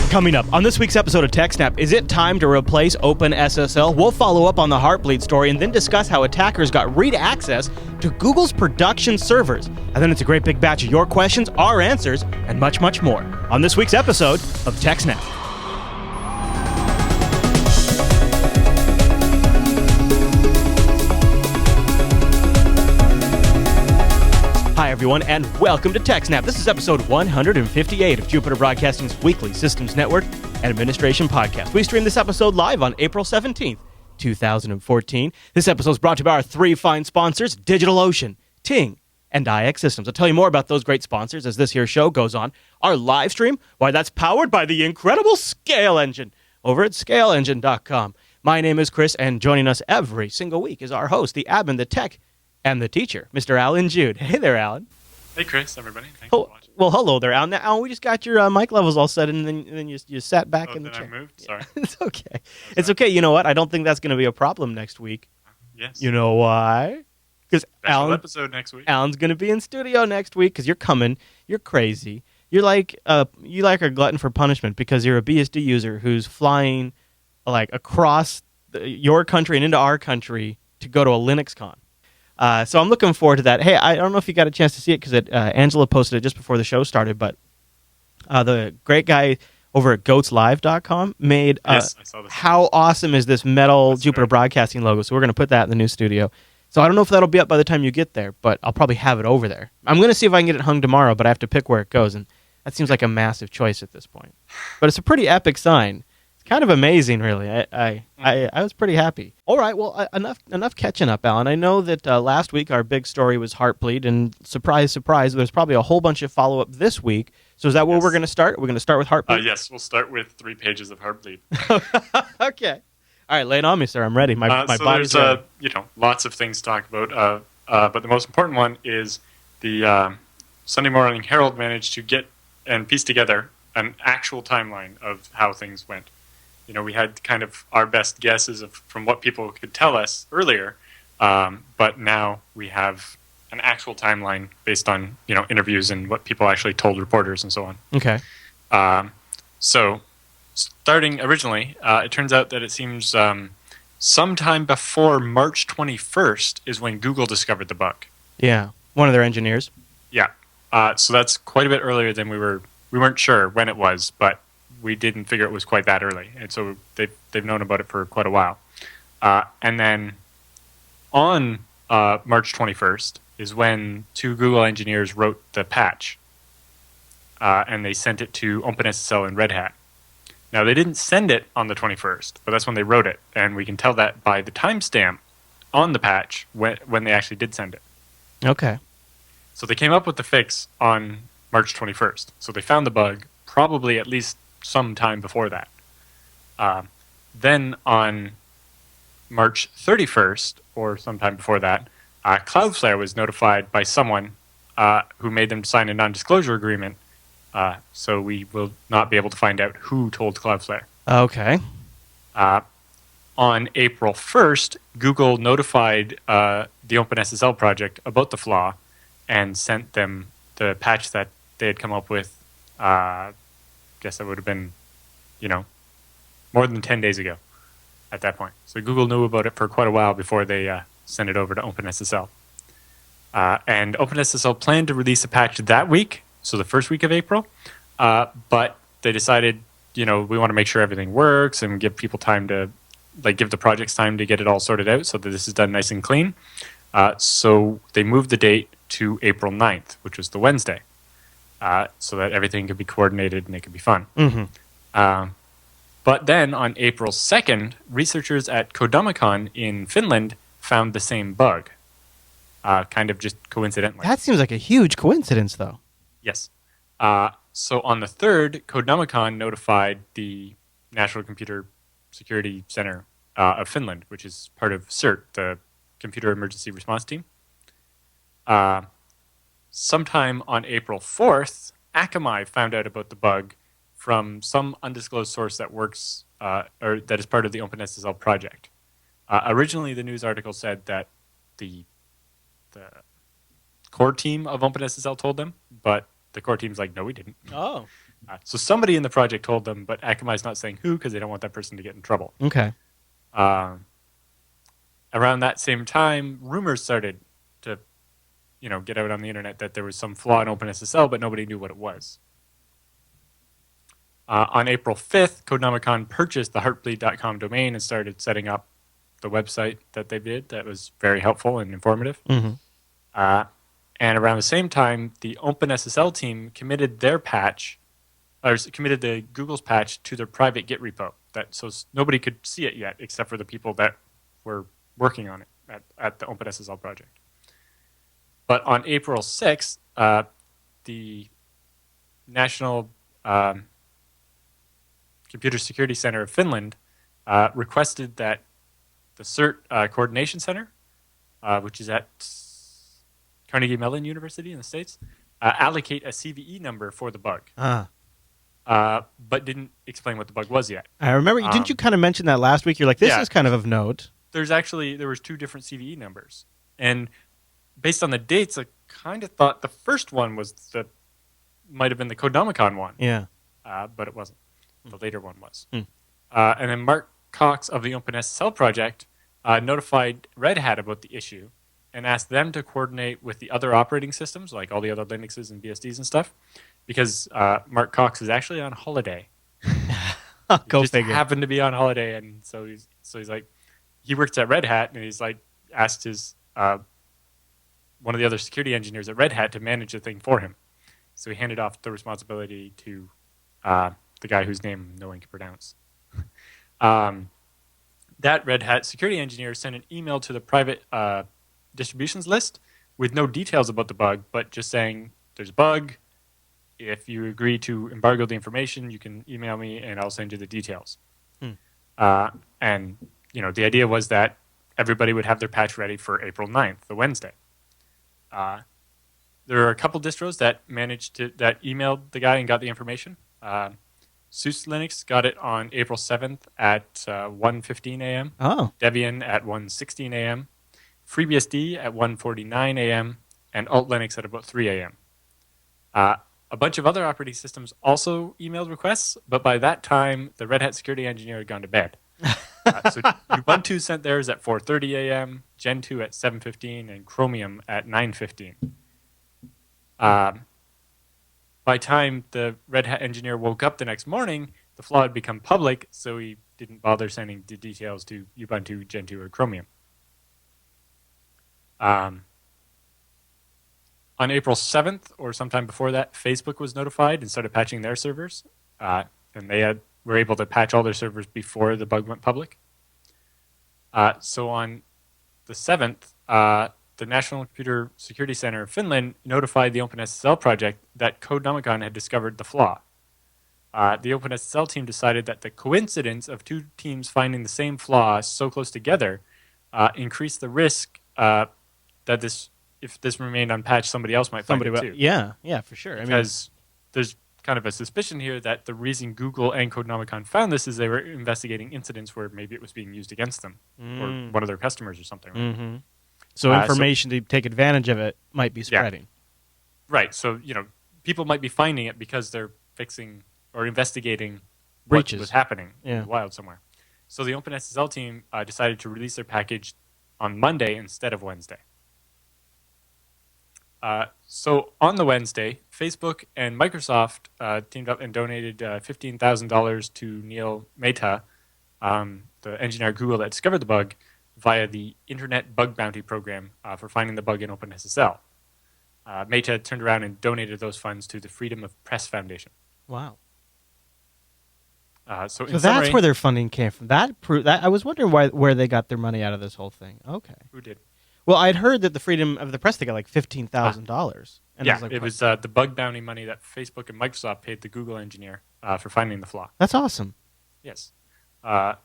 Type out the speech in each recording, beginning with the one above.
Coming up on this week's episode of TechSNAP, is it time to replace openSSL? We'll follow up on the Heartbleed story and then discuss how attackers got read access to Google's production servers. And then it's a great big batch of your questions, our answers, and much, much more on this week's episode of TechSNAP. Hi, everyone, and welcome to TechSNAP. This is episode 158 of Jupiter Broadcasting's weekly Systems Network and Administration podcast. We stream this episode live on April 17th, 2014. This episode is brought to you by our three fine sponsors, DigitalOcean, Ting, and IX Systems. I'll tell you more about those great sponsors as this here show goes on. Our live stream, why, that's powered by the incredible Scale Engine over at scaleengine.com. My name is Chris, and joining us every single week is our host, the admin, the tech, and the teacher, Mr. Alan Jude. Hey there, Alan. Hey, Chris, everybody. Thanks for watching. Well, hello there, Alan. Now, Alan, we just got your mic levels all set, and then you sat back in the chair. I moved? Sorry. It's okay. It's okay. You know what? I don't think that's going to be a problem next week. Yes. You know why? Because episode next week. Alan's going to be in studio next week because you're coming. You're crazy. You're like a glutton for punishment because you're a BSD user who's flying like across your country and into our country to go to a Linux con. So I'm looking forward to that. Hey, I don't know if you got a chance to see it because Angela posted it just before the show started, but the great guy over at goatslive.com made yes, I saw this. How awesome is this metal That's Jupiter great. Broadcasting logo. So we're going to put that in the new studio. So I don't know if that'll be up by the time you get there, but I'll probably have it over there. I'm going to see if I can get it hung tomorrow, but I have to pick where it goes, and that seems like a massive choice at this point. But it's a pretty epic sign. Kind of amazing, really. I was pretty happy. All right, well, enough catching up, Alan. I know that last week our big story was Heartbleed, and surprise, surprise, there's probably a whole bunch of follow-up this week. So is that where we're going to start? We're going to start with Heartbleed? Yes, we'll start with 3 pages of Heartbleed. Okay. All right, lay it on me, sir. I'm ready. My body's ready. Lots of things to talk about, but the most important one is the Sunday Morning Herald managed to get and piece together an actual timeline of how things went. You know, we had kind of our best guesses from what people could tell us earlier, but now we have an actual timeline based on, interviews and what people actually told reporters and so on. Okay. So, starting originally, it turns out that it seems sometime before March 21st is when Google discovered the bug. Yeah, one of their engineers. Yeah. So that's quite a bit earlier than we weren't sure when it was, but we didn't figure it was quite that early, and so they've known about it for quite a while. And then on March 21st is when 2 Google engineers wrote the patch, and they sent it to openSSL and Red Hat. Now, they didn't send it on the 21st, but that's when they wrote it, and we can tell that by the timestamp on the patch when they actually did send it. Okay. So they came up with the fix on March 21st. So they found the bug probably at least some time before that. Then on March 31st, or sometime before that, Cloudflare was notified by someone who made them sign a non-disclosure agreement, so we will not be able to find out who told Cloudflare. Okay. On April 1st, Google notified the openSSL project about the flaw and sent them the patch that they had come up with. Guess that would have been, more than 10 days ago at that point. So Google knew about it for quite a while before they sent it over to openSSL. And openSSL planned to release a patch that week, so the first week of April, but they decided, we want to make sure everything works and give people time to, give the projects time to get it all sorted out so that this is done nice and clean. So they moved the date to April 9th, which was the Wednesday. So that everything could be coordinated and it could be fun. Mm-hmm. But then on April 2nd, researchers at Kodamikon in Finland found the same bug, kind of just coincidentally. That seems like a huge coincidence, though. Yes. So on the 3rd, Kodamikon notified the National Computer Security Center of Finland, which is part of CERT, the Computer Emergency Response Team. Sometime on April 4th, Akamai found out about the bug from some undisclosed source that works or that is part of the openSSL project. Originally, the news article said that the core team of openSSL told them, but the core team's like, no, we didn't. Oh. So somebody in the project told them, but Akamai is not saying who because they don't want that person to get in trouble. Okay. Around that same time, rumors started to, get out on the internet that there was some flaw in openSSL, but nobody knew what it was. On April 5th, Codenomicon purchased the heartbleed.com domain and started setting up the website that they did. That was very helpful and informative. Mm-hmm. And around the same time, the openSSL team committed their patch, or committed the Google's patch to their private Git repo. So nobody could see it yet, except for the people that were working on it at the openSSL project. But on April 6th, the National Computer Security Center of Finland requested that the CERT Coordination Center, which is at Carnegie Mellon University in the States, allocate a CVE number for the bug. But didn't explain what the bug was yet. I remember, didn't you kind of mention that last week? You're like, this is kind of note. There was 2 different CVE numbers. And based on the dates, I kind of thought the first one might have been the Codenomicon one. Yeah. But it wasn't. The later one was. And then Mark Cox of the openSSL project notified Red Hat about the issue and asked them to coordinate with the other operating systems, like all the other Linuxes and BSDs and stuff, because Mark Cox is actually on holiday. Go just figure. Happened to be on holiday, and so he's like, he works at Red Hat, and he's like asked his one of the other security engineers at Red Hat to manage the thing for him. So he handed off the responsibility to the guy whose name no one can pronounce. That Red Hat security engineer sent an email to the private distributions list with no details about the bug, but just saying, there's a bug. If you agree to embargo the information, you can email me and I'll send you the details. And the idea was that everybody would have their patch ready for April 9th, the Wednesday. There are a couple distros that emailed the guy and got the information. SUSE Linux got it on April 7th at 1:15 a.m. Oh. Debian at 1:16 a.m. FreeBSD at 1:49 a.m. and Alt Linux at about 3 a.m. A bunch of other operating systems also emailed requests, but by that time, the Red Hat security engineer had gone to bed. So Ubuntu sent theirs at 4:30 a.m., Gentoo at 7:15, and Chromium at 9:15. By time the Red Hat engineer woke up the next morning, the flaw had become public, so he didn't bother sending the details to Ubuntu, Gentoo, or Chromium. On April 7th, or sometime before that, Facebook was notified and started patching their servers. And they were able to patch all their servers before the bug went public. So on the 7th, the National Computer Security Center of Finland notified the openSSL project that Codenomicon had discovered the flaw. The openSSL team decided that the coincidence of 2 teams finding the same flaw so close together increased the risk that if this remained unpatched, somebody else might find it too. Yeah, for sure. Because there's kind of a suspicion here that the reason Google and Codenomicon found this is they were investigating incidents where maybe it was being used against them or one of their customers or something. Right? Mm-hmm. So information to take advantage of it might be spreading. Yeah. Right. So, people might be finding it because they're fixing or investigating breaches what was happening in the wild somewhere. So the openSSL team decided to release their package on Monday instead of Wednesday. So on the Wednesday, Facebook and Microsoft teamed up and donated $15,000 to Neil Mehta, the engineer at Google that discovered the bug, via the Internet Bug Bounty Program for finding the bug in openSSL. Mehta turned around and donated those funds to the Freedom of Press Foundation. Wow. So that's where their funding came from. That I was wondering where they got their money out of this whole thing. Okay. Who did? Well, I'd heard that the Freedom of the Press, they got like $15,000. Yeah, it was the bug bounty money that Facebook and Microsoft paid the Google engineer for finding the flaw. That's awesome. Yes.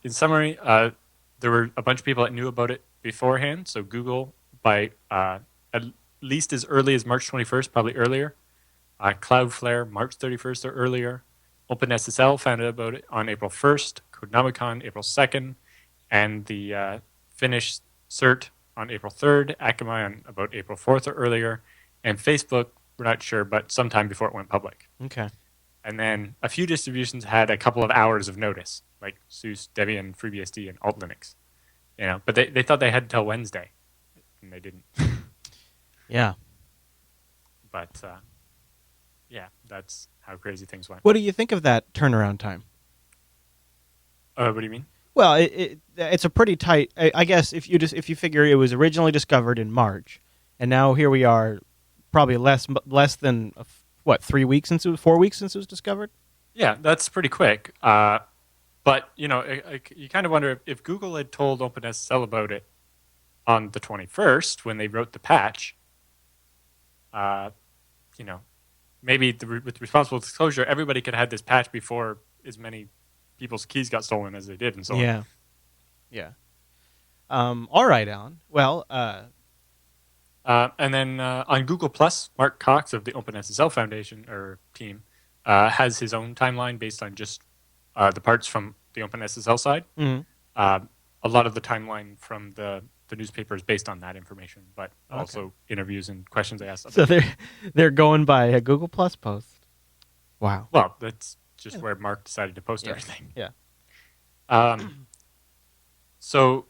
In summary, there were a bunch of people that knew about it beforehand. So Google, by at least as early as March 21st, probably earlier. Cloudflare, March 31st or earlier. OpenSSL found out about it on April 1st. Codenomicon, April 2nd. And the Finnish CERT on April 3rd. Akamai on about April 4th or earlier. And Facebook, we're not sure, but sometime before it went public. Okay. and then a few distributions had a couple of hours of notice, like SUSE, Debian, FreeBSD, and Alt Linux. But they thought they had until Wednesday, and they didn't. Yeah. But yeah, that's how crazy things went. What do you think of that turnaround time? What do you mean? Well, it's a pretty tight. I guess if you figure it was originally discovered in March, and now here we are, probably less than 3 weeks since 4 weeks since it was discovered. Yeah, that's pretty quick. But you kind of wonder if Google had told openSSL about it on the 21st when they wrote the patch. Maybe with responsible disclosure, everybody could have had this patch before as many people's keys got stolen as they did, and so on. Yeah. All right, Alan. Well, and then on Google Plus, Mark Cox of the openSSL Foundation or team has his own timeline based on just the parts from the openSSL side. mm-hmm. A lot of the timeline from the newspaper is based on that information, but Okay. also interviews and questions I asked. So they're going by a Google Plus post. Wow. Well, that's just where Mark decided to post everything. Yeah. So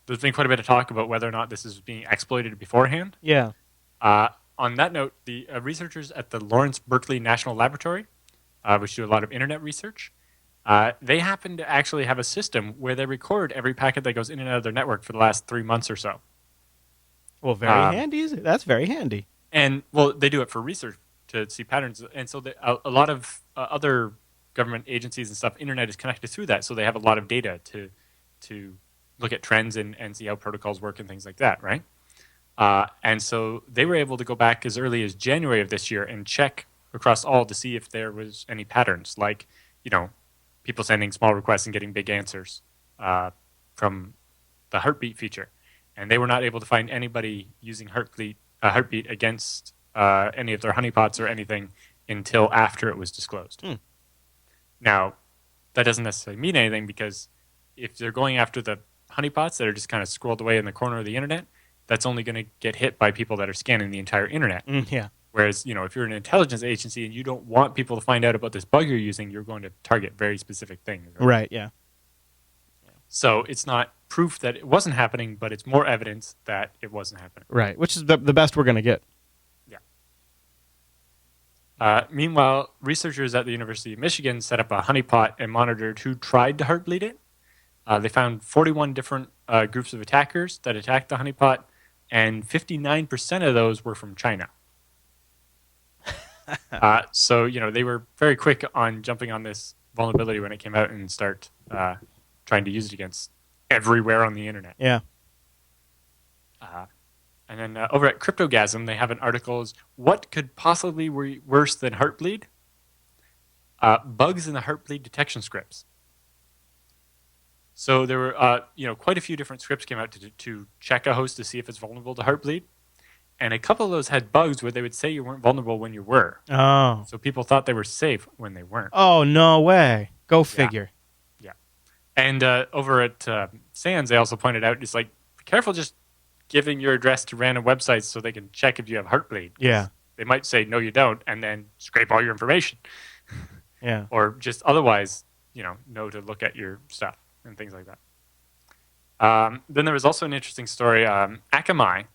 there's been quite a bit of talk about whether or not this is being exploited beforehand. Yeah. On that note, the researchers at the Lawrence Berkeley National Laboratory, which do a lot of internet research, they happen to actually have a system where they record every packet that goes in and out of their network for the last 3 months or so. Well, very handy. Is it? That's very handy. And well, they do it for research to see patterns, and so a lot of other government agencies and stuff, internet is connected through that, so they have a lot of data to look at trends and see how protocols work and things like that, right? And so they were able to go back as early as January of this year and check across all to see if there was any patterns, like people sending small requests and getting big answers from the Heartbeat feature, and they were not able to find anybody using Heartbeat against any of their honeypots or anything until after it was disclosed. Now, that doesn't necessarily mean anything, because if they're going after the honeypots that are just kind of scrolled away in the corner of the internet, that's only going to get hit by people that are scanning the entire internet. Yeah. Whereas, if you're an intelligence agency and you don't want people to find out about this bug you're using, you're going to target very specific things. Right, yeah. So it's not proof that it wasn't happening, but it's more evidence that it wasn't happening. Right, which is the best we're going to get. Yeah. Meanwhile, researchers at the University of Michigan set up a honeypot and monitored who tried to Heartbleed it. They found 41 different groups of attackers that attacked the honeypot, and 59% of those were from China. So, they were very quick on jumping on this vulnerability when it came out and start trying to use it against everywhere on the internet. Yeah. And then over at Cryptogasm, they have an article, is what could possibly be worse than Heartbleed? Bugs in the Heartbleed detection scripts. So there were, quite a few different scripts came out to check a host to see if it's vulnerable to Heartbleed. And a couple of those had bugs where they would say you weren't vulnerable when you were. Oh. So people thought they were safe when they weren't. Oh, no way. Go figure. Yeah. And over at SANS, they also pointed out, it's like, be careful just giving your address to random websites so they can check if you have Heartbleed. Yeah. They might say, no, you don't, and then scrape all your information. Yeah. Or just otherwise, know to look at your stuff and things like that. Then there was also an interesting story. Akamai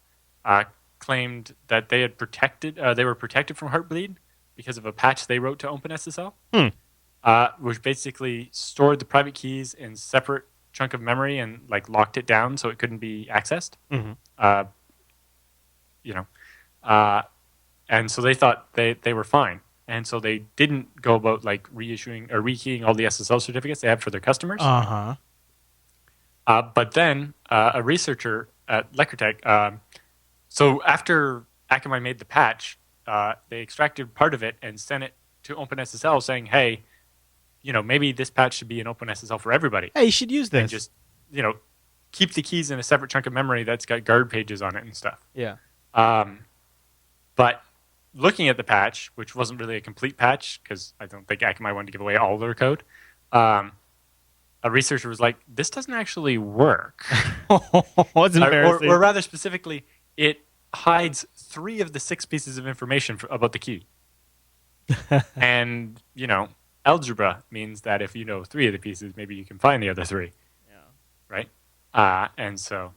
claimed that they were protected from Heartbleed because of a patch they wrote to openSSL, which basically stored the private keys in separate chunk of memory and locked it down so it couldn't be accessed. Mm-hmm. And so they thought they were fine, and so they didn't go about reissuing or rekeying all the SSL certificates they had for their customers. But then a researcher at Leckertech, so after Akamai made the patch, they extracted part of it and sent it to openSSL saying, hey, maybe this patch should be an openSSL for everybody. Hey, you should use this. And just, keep the keys in a separate chunk of memory that's got guard pages on it and stuff. Yeah. But looking at the patch, which wasn't really a complete patch, because I don't think Akamai wanted to give away all their code, a researcher was like, this doesn't actually work. What's embarrassing? Or rather specifically, it hides 3 of the 6 pieces of information about the key. And, algebra means that if you know 3 of the pieces, maybe you can find the other 3, Yeah. right? And so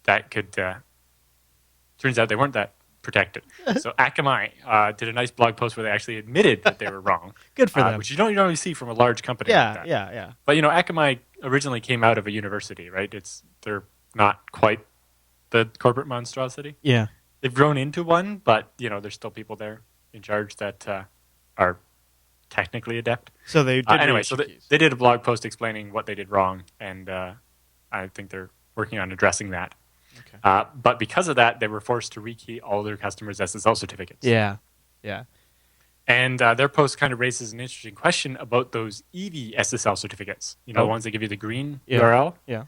that could, turns out they weren't that protected. So Akamai did a nice blog post where they actually admitted that they were wrong. Good for them. Which you don't normally see from a large company Yeah, like that. yeah. But, Akamai originally came out of a university, right? They're not quite the corporate monstrosity. Yeah. They've grown into one, but, there's still people there in charge that are technically adept. So they did anyway, so they did a blog post explaining what they did wrong, and I think they're working on addressing that. Okay. But because of that, they were forced to rekey all their customers' SSL certificates. Yeah. And their post kind of raises an interesting question about those EV SSL certificates. The ones that give you the green URL. Yeah.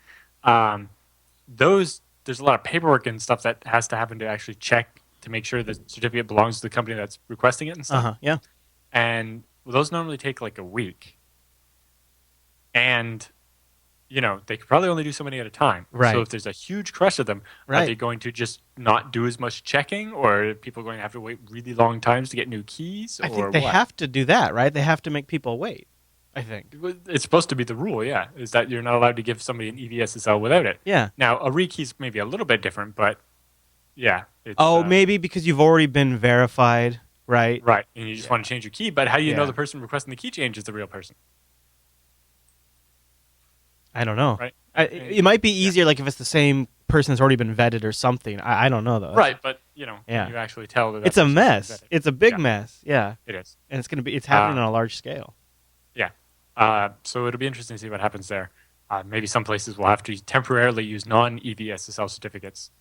There's a lot of paperwork and stuff that has to happen to actually check to make sure the certificate belongs to the company that's requesting it and stuff. Yeah. And those normally take like a week. And, they could probably only do so many at a time. Right. So if there's a huge crush of them, are they going to just not do as much checking? Or are people going to have to wait really long times to get new keys? I think they have to do that, right? They have to make people wait, I think. It's supposed to be the rule, yeah, is that you're not allowed to give somebody an EVSSL without it. Yeah. Now, a rekey's maybe a little bit different, but yeah. Maybe because you've already been verified, right? Right, and you just want to change your key, but how do you know Yeah. the person requesting the key change is the real person? I don't know. Right. It might be easier, like if it's the same person that's already been vetted or something. I don't know though. Right, but Yeah. you actually tell that It's a person's mess. been vetted. It's a big Yeah. mess. Yeah, It is. and it's happening on a large scale. Yeah. So it'll be interesting to see what happens there. Maybe some places will have to temporarily use non-EVSSL certificates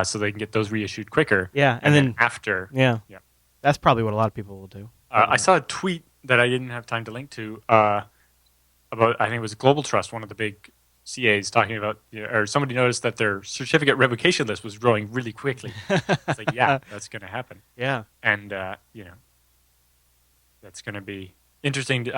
so they can get those reissued quicker. Yeah, and then then after. Yeah. Yeah. That's probably what a lot of people will do. I saw a tweet that I didn't have time to link to about, I think it was Global Trust, one of the big CAs, talking about, or somebody noticed that their certificate revocation list was growing really quickly. It's like, yeah, that's going to happen. Yeah. And, that's going to be interesting,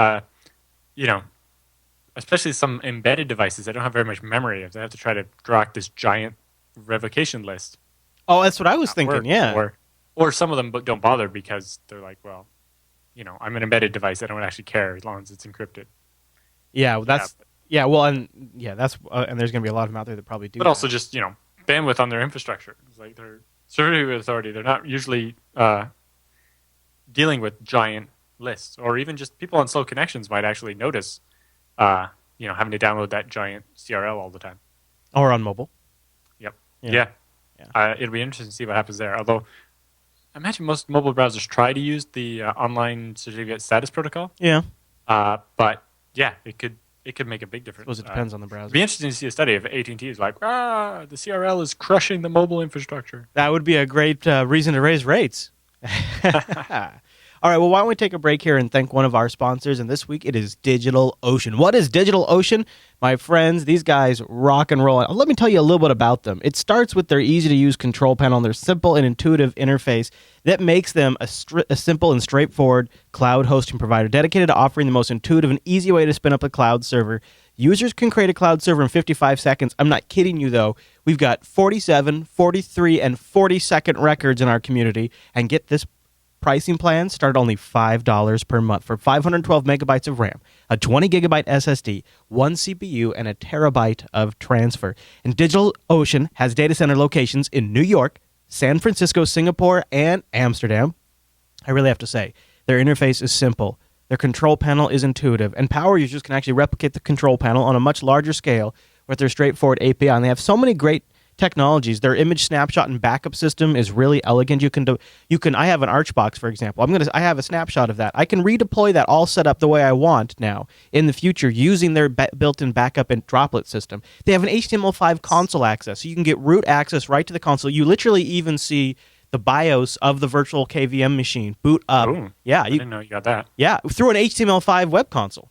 especially some embedded devices that don't have very much memory. If they have to try to draw this giant revocation list. Oh, that's what I was thinking. Work. Yeah. Or some of them don't bother because they're like, well, I'm an embedded device. I don't actually care as long as it's encrypted. Yeah. That's and there's going to be a lot of them out there that probably do. But also just bandwidth on their infrastructure. It's like they're certificate authority. They're not usually dealing with giant lists, or even just people on slow connections might actually notice, having to download that giant CRL all the time. Or on mobile. Yep. Yeah. It'll be interesting to see what happens there. Although, I imagine most mobile browsers try to use the online certificate status protocol. Yeah. But yeah, it could make a big difference. I suppose it depends on the browser. It'd be interesting to see a study if AT&T is like, the CRL is crushing the mobile infrastructure. That would be a great reason to raise rates. All right, well, why don't we take a break here and thank one of our sponsors, and this week it is DigitalOcean. What is DigitalOcean? My friends, these guys rock and roll. Let me tell you a little bit about them. It starts with their easy-to-use control panel and their simple and intuitive interface that makes them a simple and straightforward cloud hosting provider dedicated to offering the most intuitive and easy way to spin up a cloud server. Users can create a cloud server in 55 seconds. I'm not kidding you, though. We've got 47, 43, and 40-second records in our community, and get this pricing plan start only $5 per month for 512 megabytes of RAM, a 20 gigabyte SSD, one CPU, and a terabyte of transfer. And DigitalOcean has data center locations in New York, San Francisco, Singapore, and Amsterdam. I really have to say, their interface is simple, their control panel is intuitive, and power users can actually replicate the control panel on a much larger scale with their straightforward API. And they have so many great technologies. Their image snapshot and backup system is really elegant. I have an Archbox, for example. I have a snapshot of that. I can redeploy that all set up the way I want now in the future using their built-in backup and droplet system. They have an HTML5 console access, so you can get root access right to the console. You literally even see the BIOS of the virtual KVM machine boot up. Ooh, yeah, I didn't know you got that. Yeah, through an HTML5 web console,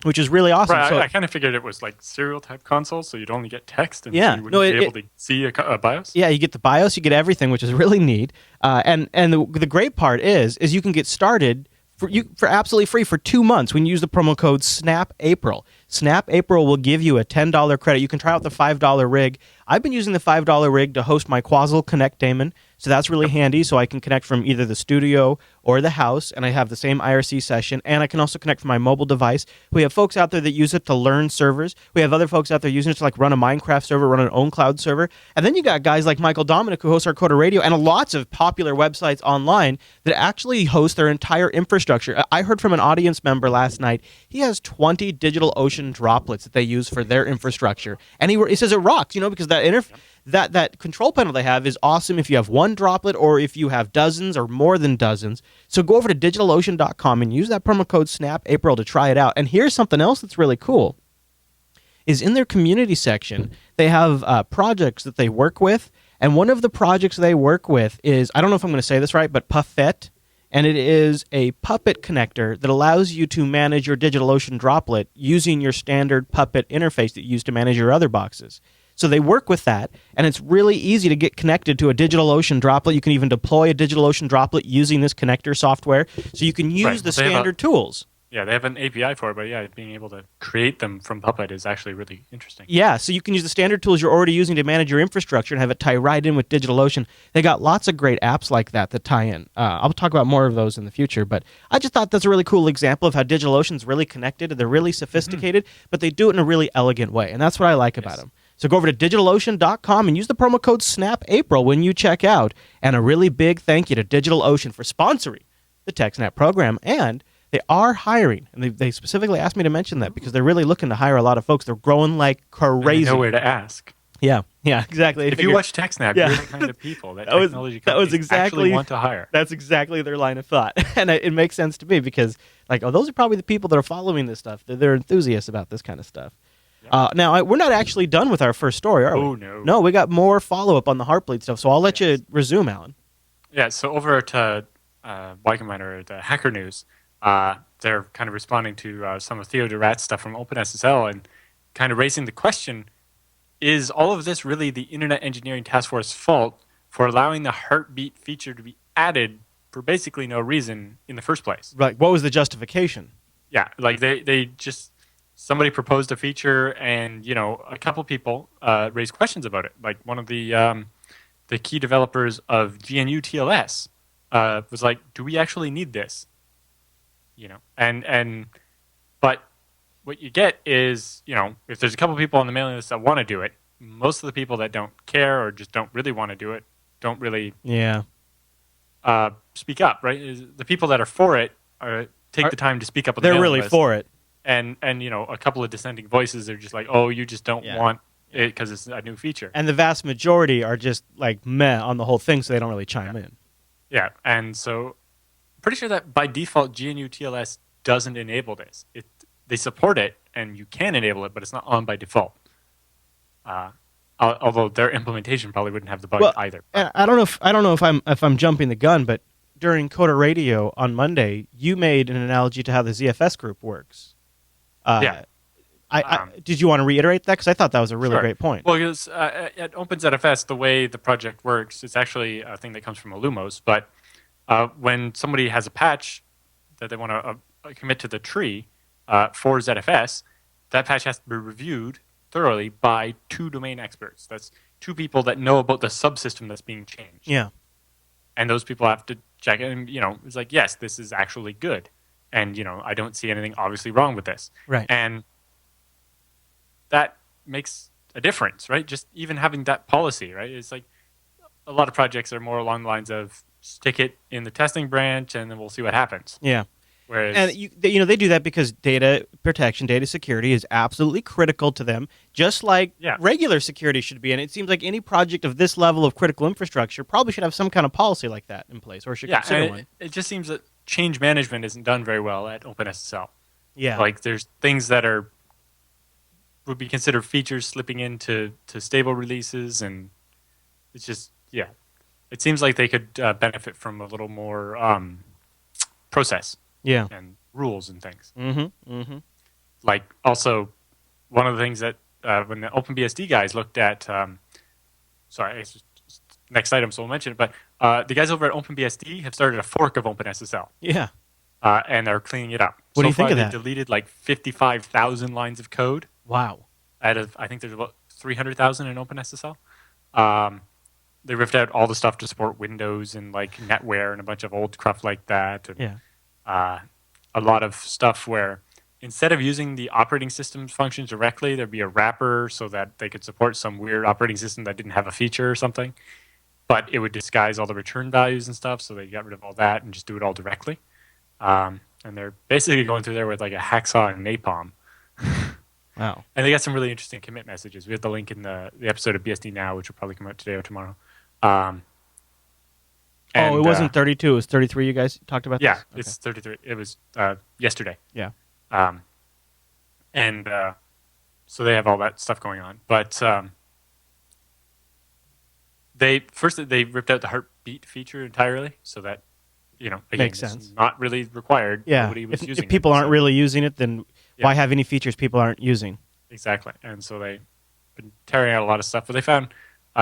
which is really awesome. Right, So, I kind of figured it was like serial type console, so you'd only get text, and Yeah, so you wouldn't no, be able to see a BIOS. yeah, you get the BIOS, you get everything, which is really neat. And the great part is you can get started for absolutely free for 2 months when you use the promo code SNAPApril. SNAPApril will give you a $10 credit. You can try out the $5 rig. I've been using the $5 rig to host my Quazzle Connect daemon, so that's really handy. So I can connect from either the studio or the house, and I have the same IRC session, and I can also connect from my mobile device. We have folks out there that use it to learn servers. We have other folks out there using it to like run a Minecraft server, run an own cloud server. And then you got guys like Michael Dominic, who hosts our Coda Radio, and lots of popular websites online that actually host their entire infrastructure. I heard from an audience member last night, he has 20 DigitalOcean droplets that they use for their infrastructure. And he says it rocks, because that control panel they have is awesome if you have one droplet or if you have dozens or more than dozens. So go over to DigitalOcean.com and use that promo code SNAPApril to try it out. And here's something else that's really cool. Is in their community section, they have projects that they work with. And one of the projects they work with is, I don't know if I'm going to say this right, but Puffet. And it is a Puppet connector that allows you to manage your DigitalOcean droplet using your standard Puppet interface that you use to manage your other boxes. So they work with that, and it's really easy to get connected to a DigitalOcean droplet. You can even deploy a DigitalOcean droplet using this connector software. So you can use the standard tools. Yeah, they have an API for it, but yeah, being able to create them from Puppet is actually really interesting. Yeah, so you can use the standard tools you're already using to manage your infrastructure and have it tie right in with DigitalOcean. They got lots of great apps like that tie in. I'll talk about more of those in the future, but I just thought that's a really cool example of how DigitalOcean's really connected. They're really sophisticated, but they do it in a really elegant way, and that's what I like about them. So go over to DigitalOcean.com and use the promo code SNAPApril when you check out. And a really big thank you to DigitalOcean for sponsoring the TechSNAP program. And they are hiring, and they specifically asked me to mention that because they're really looking to hire a lot of folks. They're growing like crazy. They know where to ask. Yeah, exactly. If you watch TechSNAP, you're the kind of people that technology companies actually want to hire. That's exactly their line of thought. And it makes sense to me because, those are probably the people that are following this stuff. They're enthusiasts about this kind of stuff. Yep. Now, we're not actually done with our first story, are we? Oh, no. No, we got more follow-up on the Heartbleed stuff, so I'll let you resume, Alan. Yeah, so over to Y-Combinator, the Hacker News, they're kind of responding to some of Theo Durat's stuff from openSSL and kind of raising the question, is all of this really the Internet Engineering Task Force's fault for allowing the Heartbeat feature to be added for basically no reason in the first place? Right. What was the justification? Yeah, they just, somebody proposed a feature and, a couple people raised questions about it. Like one of the key developers of GNU TLS was like, do we actually need this? But what you get is, if there's a couple people on the mailing list that want to do it, most of the people that don't care or just don't really want to do it don't really speak up, right? The people that are for it take the time to speak up on the mailing list. They're really for it. And a couple of dissenting voices are just like, oh, you just don't want it because it's a new feature. And the vast majority are just like meh on the whole thing, so they don't really chime in. Yeah, and so pretty sure that by default GNU TLS doesn't enable this. They support it, and you can enable it, but it's not on by default. Although their implementation probably wouldn't have the bug either. I don't know if I'm jumping the gun, but during Coda Radio on Monday, you made an analogy to how the ZFS group works. Did you want to reiterate that? Because I thought that was a really great point. Well, because at OpenZFS, the way the project works, it's actually a thing that comes from Illumos, but when somebody has a patch that they want to commit to the tree for ZFS, that patch has to be reviewed thoroughly by two domain experts. That's two people that know about the subsystem that's being changed. Yeah. And those people have to check it, and it's like, yes, this is actually good. And, I don't see anything obviously wrong with this. Right. And that makes a difference, right? Just even having that policy, right? It's like a lot of projects are more along the lines of stick it in the testing branch and then we'll see what happens. Yeah. Whereas, and they do that because data protection, data security is absolutely critical to them, just like regular security should be. And it seems like any project of this level of critical infrastructure probably should have some kind of policy like that in place, or should consider one. It just seems that change management isn't done very well at openSSL. Yeah. Like there's things that would be considered features slipping into stable releases, and it's just it seems like they could benefit from a little more process. Yeah. And rules and things. Mm-hmm. Mm-hmm. Like also one of the things that when the OpenBSD guys looked at it's just next item, so we'll mention it, but the guys over at OpenBSD have started a fork of OpenSSL. Yeah. And they're cleaning it up. What do you think of that? They deleted like 55,000 lines of code. Wow. Out of, I think there's about 300,000 in OpenSSL. they ripped out all the stuff to support Windows and like NetWare and a bunch of old crap like that. And Yeah. a lot of stuff where instead of using the operating system's functions directly, there'd be a wrapper so that they could support some weird operating system that didn't have a feature or something. But it would disguise all the return values and stuff, so they got rid of all that and just do it all directly. And they're basically going through there with like a hacksaw and napalm. Wow. And they got some really interesting commit messages. We have the link in the episode of BSD Now, which will probably come out today or tomorrow. It wasn't 32. It was 33. You guys talked about yeah, this? Okay. it's 33. It was yesterday. Yeah. And so they have all that stuff going on. But they ripped out the heartbeat feature entirely, so that again, Makes it's sense. not really required. Yeah. Nobody was using If people it, aren't so- really using it, then Yeah. why have any features people aren't using? Exactly. And so they've been tearing out a lot of stuff. But they found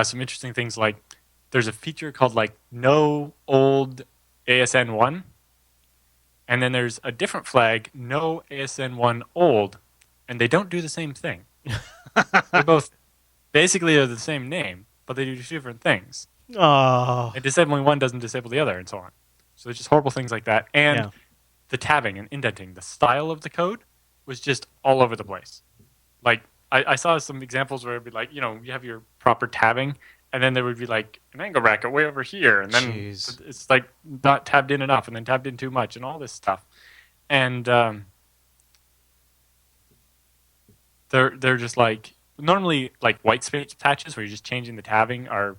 some interesting things like there's a feature called like no old ASN1. And then there's a different flag, no ASN1 old. And they don't do the same thing. They both basically are the same name, but they do different things. Oh. And disabling one doesn't disable the other and so on. So there's just horrible things like that. And Yeah. the tabbing and indenting, the style of the code was just all over the place. Like I saw some examples where it'd be like, you have your proper tabbing, and then there would be like an angle bracket way over here, and then Jeez. it's like not tabbed in enough, and then tabbed in too much, and all this stuff. And they're just like normally like white space patches where you're just changing the tabbing are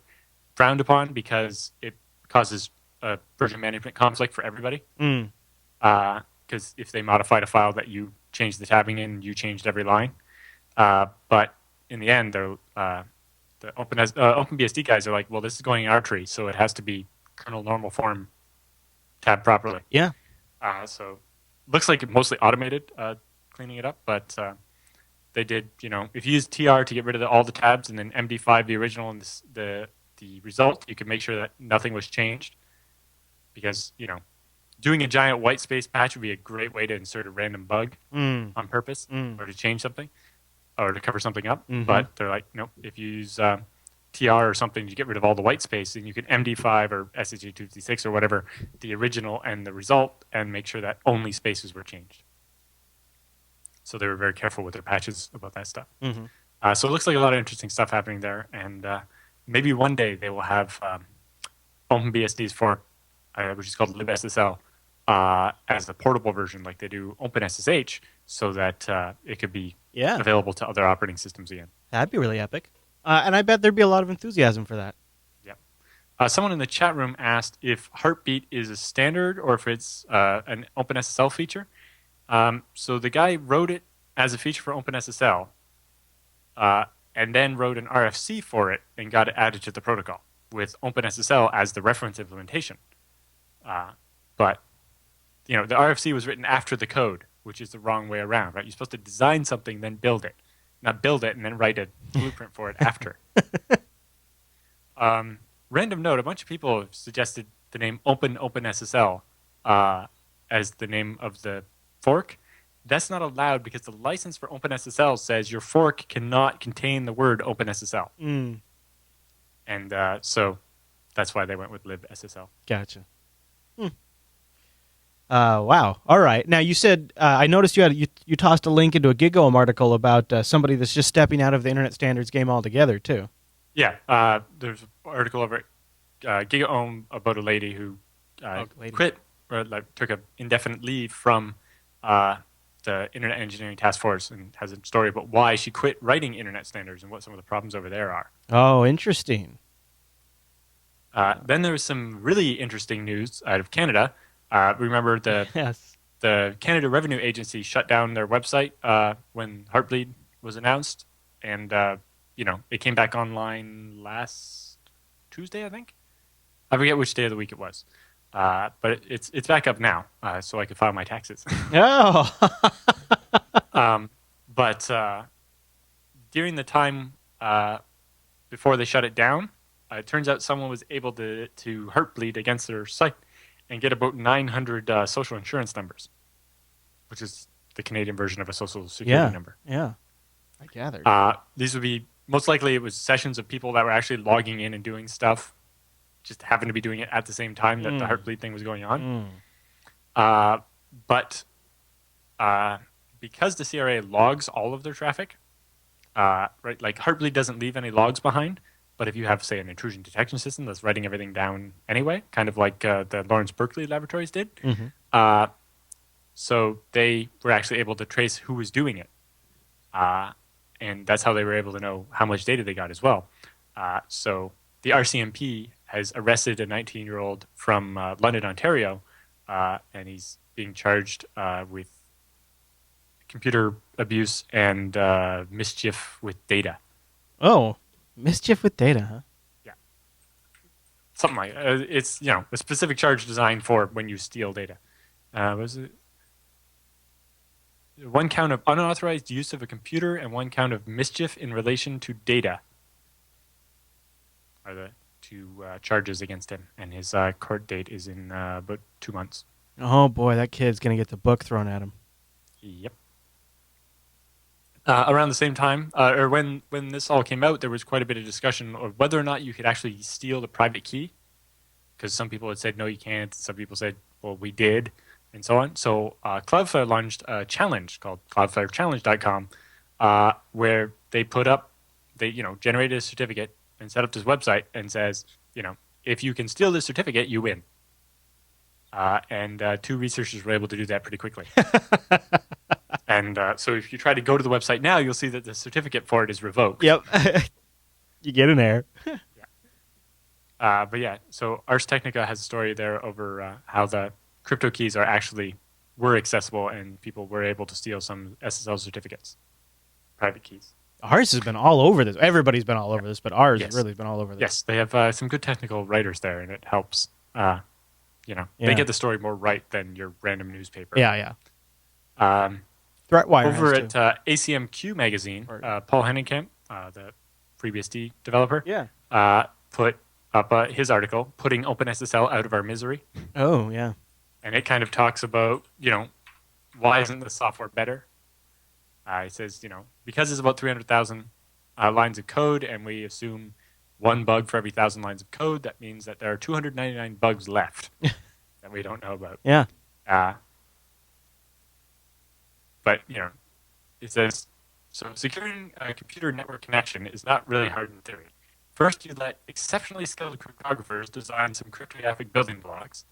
frowned upon because it causes a version management conflict for everybody. Mm. Because if they modified a file that you changed the tabbing in, you changed every line. But in the end, the OpenBSD guys are like, well, this is going in our tree, so it has to be kernel normal form tabbed properly. Yeah. So looks like it mostly automated cleaning it up, but they did, if you use TR to get rid of all the tabs and then MD5 the original and the result, you can make sure that nothing was changed. Because, doing a giant white space patch would be a great way to insert a random bug on purpose or to change something or to cover something up. Mhm. But they're like, nope, if you use TR or something to get rid of all the white space, then you can MD5 or SSH256 or whatever, the original and the result, and make sure that only spaces were changed. So they were very careful with their patches about that stuff. Mm-hmm. So it looks like a lot of interesting stuff happening there. And maybe one day they will have OpenBSD's fork, which is called libSSL, as a portable version like they do openSSH, so that it could be Yeah. available to other operating systems again. That'd be really epic. And I bet there'd be a lot of enthusiasm for that. Someone in the chat room asked if Heartbeat is a standard or if it's an openSSL feature. So the guy wrote it as a feature for openSSL and then wrote an RFC for it and got it added to the protocol with openSSL as the reference implementation. But the RFC was written after the code, which is the wrong way around, right? You're supposed to design something, then build it, not build it and then write a blueprint for it after. Random note: a bunch of people have suggested the name openSSL as the name of the fork. That's not allowed because the license for openSSL says your fork cannot contain the word openSSL, and so that's why they went with libSSL. Gotcha. Wow. All right. Now you said I noticed you tossed a link into a GigaOM article about somebody that's just stepping out of the internet standards game altogether too. Yeah, there's an article over at GigaOM about a lady who quit or took an indefinite leave from the Internet Engineering Task Force and has a story about why she quit writing internet standards and what some of the problems over there are. Oh, interesting. Then there was some really interesting news out of Canada. Remember Yes. the Canada Revenue Agency shut down their website when Heartbleed was announced, and it came back online last Tuesday, I think. I forget which day of the week it was, but it's back up now, so I can file my taxes. Oh. But during the time before they shut it down, it turns out someone was able to Heartbleed against their site and get about 900 social insurance numbers, which is the Canadian version of a social security number. Yeah. I gathered. These would be most likely it was sessions of people that were actually logging in and doing stuff, just happened to be doing it at the same time that the Heartbleed thing was going on. But because the CRA logs all of their traffic, right, like Heartbleed doesn't leave any logs behind. But if you have, say, an intrusion detection system that's writing everything down anyway, kind of like the Lawrence Berkeley laboratories did, so they were actually able to trace who was doing it. And that's how they were able to know how much data they got as well. So the RCMP has arrested a 19-year-old from London, Ontario, and he's being charged with computer abuse and mischief with data. Oh, mischief with data, huh? Yeah. Something like it's, a specific charge designed for when you steal data. Was it? One count of unauthorized use of a computer and one count of mischief in relation to data are the two charges against him. And his court date is in about 2 months. Oh, boy, that kid's going to get the book thrown at him. Yep. Around the same time, or when this all came out, there was quite a bit of discussion of whether or not you could actually steal the private key. Because some people had said, no, you can't. Some people said, well, we did. And so on. So Cloudflare launched a challenge called cloudflarechallenge.com, where they generated a certificate and set up this website and says, if you can steal this certificate, you win. And 2 researchers were able to do that pretty quickly. And so if you try to go to the website now, you'll see that the certificate for it is revoked. Yep. You get an error. But yeah, so Ars Technica has a story there over how the crypto keys were accessible and people were able to steal some SSL certificates, private keys. Ours has been all over this. Everybody's been all over this, but ours really has been all over this. Yes, they have some good technical writers there, and it helps. They get the story more right than your random newspaper. Yeah. Threatwire over at ACMQ magazine, Paul Hennenkamp, the FreeBSD developer, put up his article, "Putting OpenSSL Out of Our Misery." Oh, yeah. And it kind of talks about, why isn't the software better? It says, because it's about 300,000 lines of code, and we assume 1 bug for every 1,000 lines of code, that means that there are 299 bugs left that we don't know about. Yeah. But, it says, so securing a computer network connection is not really hard in theory. First, you let exceptionally skilled cryptographers design some cryptographic building blocks.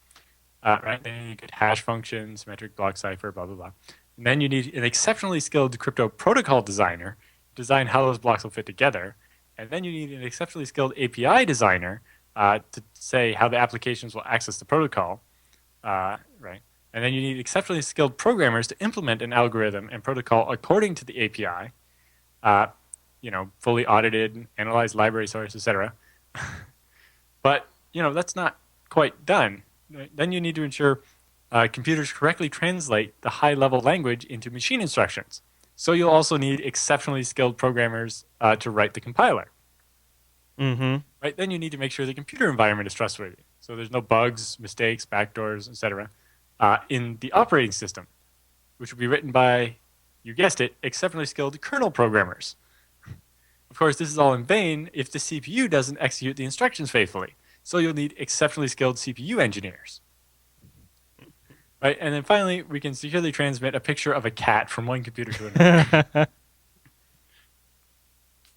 Right? Then you get hash functions, symmetric block cipher, blah, blah, blah. And then you need an exceptionally skilled crypto protocol designer to design how those blocks will fit together. And then you need an exceptionally skilled API designer to say how the applications will access the protocol. Right? And then you need exceptionally skilled programmers to implement an algorithm and protocol according to the API, fully audited, analyze library source, etc. But, that's not quite done. Then you need to ensure computers correctly translate the high-level language into machine instructions. So you'll also need exceptionally skilled programmers to write the compiler. Mm-hmm. Right? Then you need to make sure the computer environment is trustworthy. So there's no bugs, mistakes, backdoors, etc. In the operating system, which will be written by, you guessed it, exceptionally skilled kernel programmers. Of course, this is all in vain if the CPU doesn't execute the instructions faithfully. So you'll need exceptionally skilled CPU engineers. Right? And then finally, we can securely transmit a picture of a cat from one computer to another.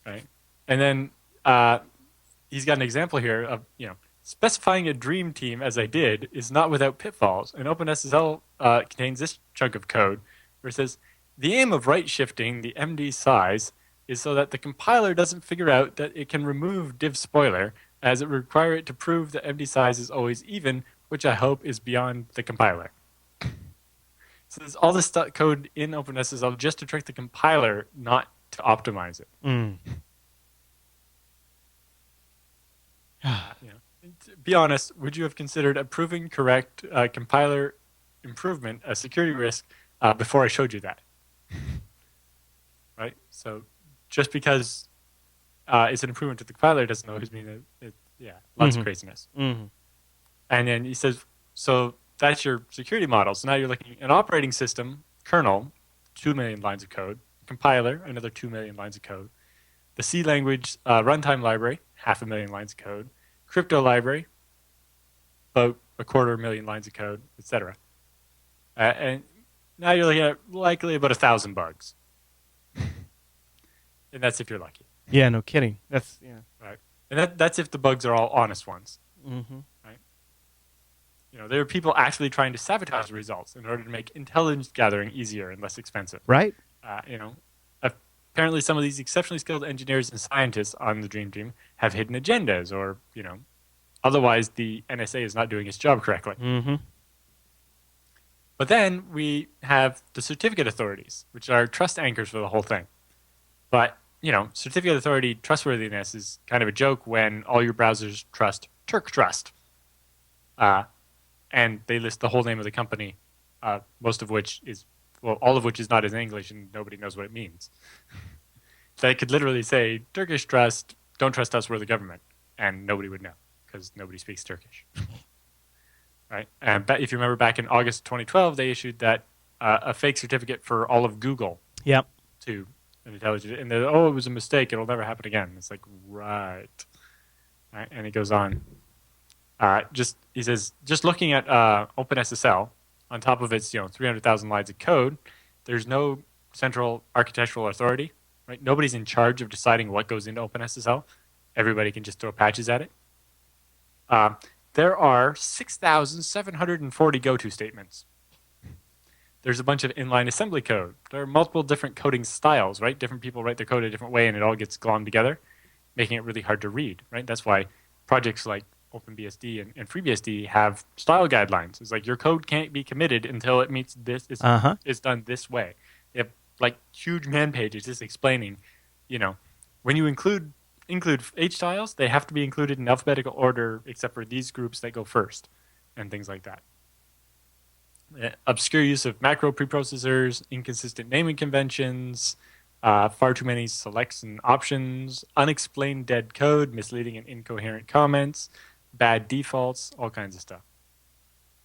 Right? And then he's got an example here of, specifying a dream team as I did is not without pitfalls. And OpenSSL contains this chunk of code where it says, the aim of right shifting the MD size is so that the compiler doesn't figure out that it can remove div spoiler, as it would require it to prove that MD size is always even, which I hope is beyond the compiler. So there's all this code in OpenSSL just to trick the compiler, not to optimize it. To be honest, would you have considered a proven correct compiler improvement a security risk before I showed you that? Right? So just because it's an improvement to the compiler doesn't always mean that lots of craziness. And then he says, so that's your security model. So now you're looking at an operating system, kernel, 2 million lines of code, compiler, another 2 million lines of code. the C language runtime library, 500,000 lines of code, crypto library, about 250,000 lines of code, etc. And now you're looking at likely about 1,000 bugs, and that's if you're lucky. Yeah, no kidding. That's yeah. Right. And that's if the bugs are all honest ones. Mm-hmm. Right. There are people actually trying to sabotage the results in order to make intelligence gathering easier and less expensive. Right. Apparently some of these exceptionally skilled engineers and scientists on the Dream Team have hidden agendas, or otherwise the NSA is not doing its job correctly. Mm-hmm. But then we have the certificate authorities, which are trust anchors for the whole thing. But certificate authority trustworthiness is kind of a joke when all your browsers trust Turk Trust. And they list the whole name of the company, most of which is, all of which is not in English and nobody knows what it means. They could literally say, Turkish Trust, don't trust us, we're the government. And nobody would know because nobody speaks Turkish. Right? And if you remember back in August 2012, they issued that a fake certificate for all of Google. Yep. To an intelligence, and they're, it was a mistake. It'll never happen again. It's like, right. And he goes on. He says, just looking at openSSL, on top of its 300,000 lines of code, there's no central architectural authority. Right? Nobody's in charge of deciding what goes into openSSL. Everybody can just throw patches at it. There are 6,740 go-to statements. There's a bunch of inline assembly code. There are multiple different coding styles, right? Different people write their code a different way, and it all gets glommed together, making it really hard to read, right? That's why projects like OpenBSD and FreeBSD have style guidelines. It's like your code can't be committed until it meets this. It's done this way. They have like huge man pages just explaining, when you include H styles, they have to be included in alphabetical order except for these groups that go first, and things like that. Obscure use of macro preprocessors, inconsistent naming conventions, far too many selects and options, unexplained dead code, misleading and incoherent comments, bad defaults, all kinds of stuff.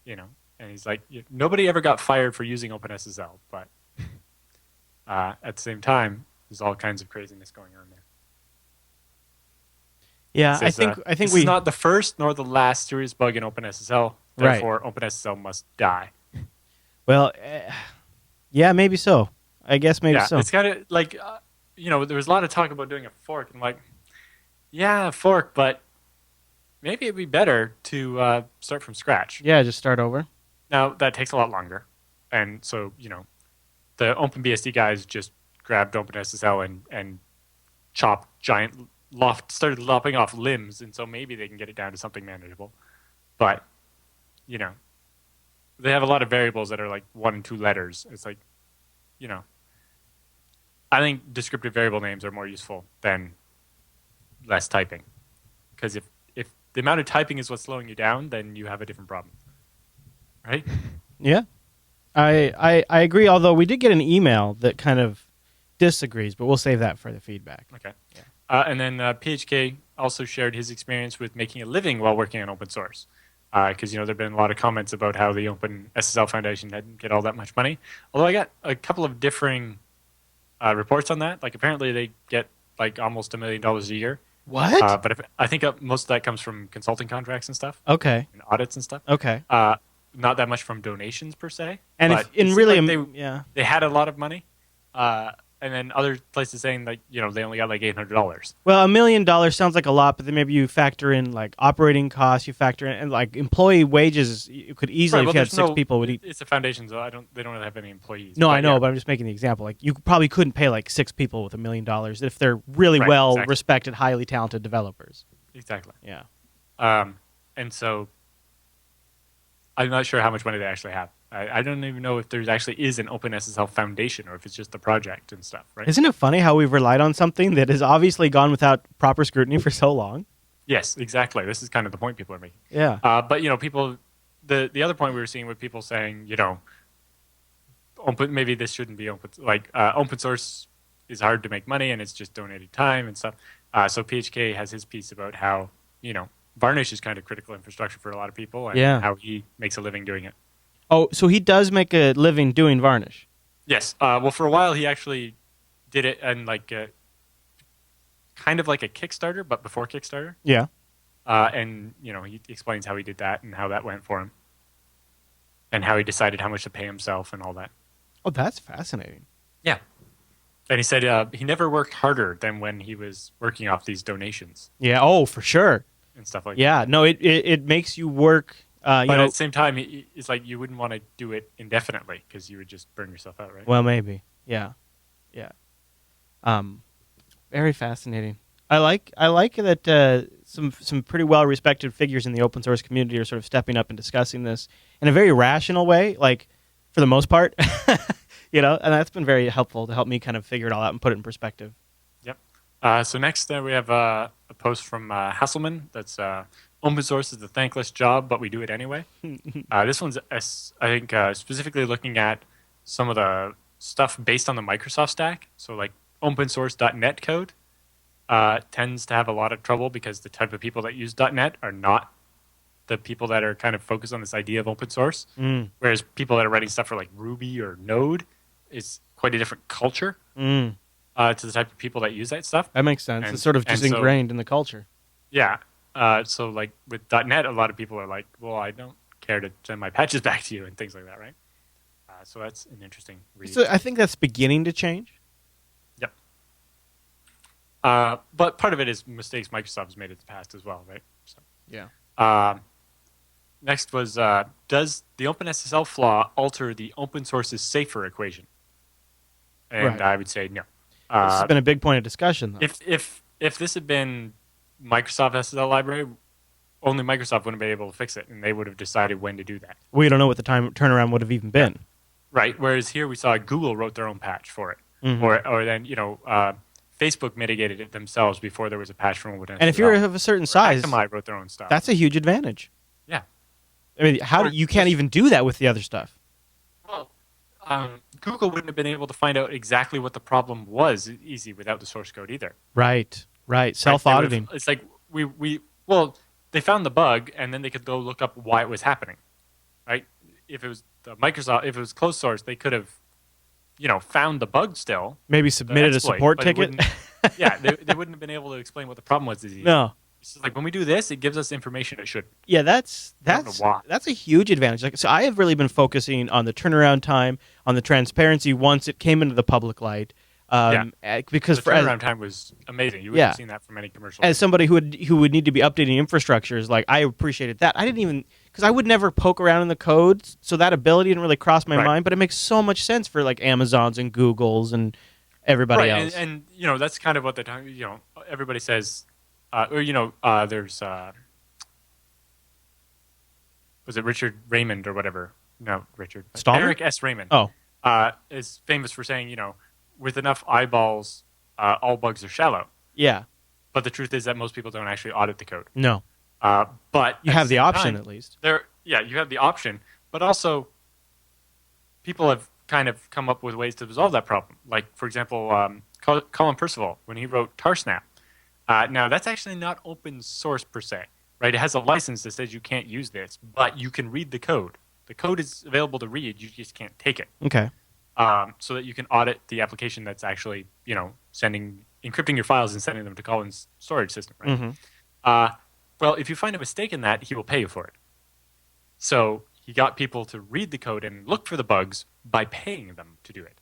And he's like, nobody ever got fired for using OpenSSL, but at the same time, there's all kinds of craziness going on there. Yeah, Says, I think this is not the first nor the last serious bug in OpenSSL. Therefore, right. OpenSSL must die. Well, yeah, maybe so. I guess maybe so. It's kind of like, there was a lot of talk about doing a fork. And like, yeah, a fork, but maybe it'd be better to start from scratch. Yeah, just start over. Now, that takes a lot longer. And so, the OpenBSD guys just grabbed OpenSSL and started lopping off limbs. And so maybe they can get it down to something manageable. But, they have a lot of variables that are like 1 and 2 letters. It's like, I think descriptive variable names are more useful than less typing. Because if the amount of typing is what's slowing you down, then you have a different problem. Right? Yeah. I agree, although we did get an email that kind of disagrees, but we'll save that for the feedback. Okay. Yeah. And then PHK also shared his experience with making a living while working on open source. Because there have been a lot of comments about how the openSSL Foundation didn't get all that much money. Although I got a couple of differing reports on that. Like apparently they get like almost $1 million a year. What? But I think most of that comes from consulting contracts and stuff. Okay. And audits and stuff. Okay. Not that much from donations per se. And they had a lot of money. And then other places saying like they only got like $800. Well, $1 million sounds like a lot, but then maybe you factor in like operating costs, you factor in and like employee wages. You could easily, if you had 6 people, would eat. It's a foundation, so they don't have any employees. No, I know, but I'm just making the example. Like you probably couldn't pay like 6 people with $1 million if they're really respected, highly talented developers. Exactly. Yeah. And so I'm not sure how much money they actually have. I don't even know if there actually is an OpenSSL Foundation or if it's just the project and stuff, right? Isn't it funny how we've relied on something that has obviously gone without proper scrutiny for so long? Yes, exactly. This is kind of the point people are making. Yeah. But people, the other point we were seeing with people saying, maybe this shouldn't be open. Like open source is hard to make money and it's just donated time and stuff. So PHK has his piece about how Varnish is kind of critical infrastructure for a lot of people and how he makes a living doing it. Oh, so he does make a living doing Varnish? Yes. Well, for a while he actually did it and kind of like a Kickstarter, but before Kickstarter. Yeah. And he explains how he did that and how that went for him, and how he decided how much to pay himself and all that. Oh, that's fascinating. Yeah. And he said he never worked harder than when he was working off these donations Yeah. Oh, for sure. and stuff like Yeah. that. No, it makes you work. But at the same time, it's like you wouldn't want to do it indefinitely because you would just burn yourself out, right? Well, maybe. Yeah. Yeah. Very fascinating. I like that some pretty well respected figures in the open source community are sort of stepping up and discussing this in a very rational way, like for the most part, and that's been very helpful to help me kind of figure it all out and put it in perspective. Yep. So next we have a post from Hasselman that's open source is a thankless job, but we do it anyway. This one's, I think, specifically looking at some of the stuff based on the Microsoft stack. So like opensource.net code tends to have a lot of trouble because the type of people that use .NET are not the people that are kind of focused on this idea of open source. Whereas people that are writing stuff for like Ruby or Node is quite a different culture to the type of people that use that stuff. That makes sense. It's sort of just ingrained in the culture. Yeah. So like with .NET, a lot of people are like, well, I don't care to send my patches back to you and things like that, right? So that's an interesting read. So I think that's beginning to change. Yep. But part of it is mistakes Microsoft has made in the past as well, right? So, yeah. Next was, does the openSSL flaw alter the open source's safer equation? And Right. I would say no. This has been a big point of discussion, though. If this had been Microsoft SSL library, only Microsoft wouldn't be able to fix it, and they would have decided when to do that. We don't know what the time turnaround would have even been. Right. Whereas here we saw Google wrote their own patch for it, or then Facebook mitigated it themselves before there was a patch from OpenSSL. And if you're of a certain size, Akamai wrote their own stuff. that's a huge advantage. Yeah. I mean, you can't even do that with the other stuff. Well, Google wouldn't have been able to find out exactly what the problem was easy without the source code either. Right. Self-auditing. It's like they found the bug and then they could go look up why it was happening, right? If it was if it was closed source, they could have, found the bug still. Maybe submitted a support ticket. Yeah, they wouldn't have been able to explain what the problem was. No. It's just like when we do this, it gives us information it should. Yeah, that's a huge advantage. Like, so I have really been focusing on the turnaround time, on the transparency once it came into the public light. Because the turnaround time was amazing. You wouldn't have seen that from any commercial. As somebody who would need to be updating infrastructures, like I appreciated that. I didn't even because I would never poke around in the code, so that ability didn't really cross my mind. But it makes so much sense for like Amazons and Googles and everybody else. And that's kind of what they're talking. Everybody says, there's was it Richard Raymond or whatever? No, Richard Stallman? Eric S. Raymond. Oh, is famous for saying, with enough eyeballs, all bugs are shallow. Yeah. But the truth is that most people don't actually audit the code. No. But you have the option at least. You have the option. But also, people have kind of come up with ways to resolve that problem. Like, for example, Colin Percival, when he wrote TarSnap. Now, that's actually not open source per se, right? It has a license that says you can't use this, but you can read the code. The code is available to read. You just can't take it. Okay. So that you can audit the application that's actually, encrypting your files and sending them to Colin's storage system, right? Mm-hmm. Well, if you find a mistake in that, he will pay you for it. So he got people to read the code and look for the bugs by paying them to do it.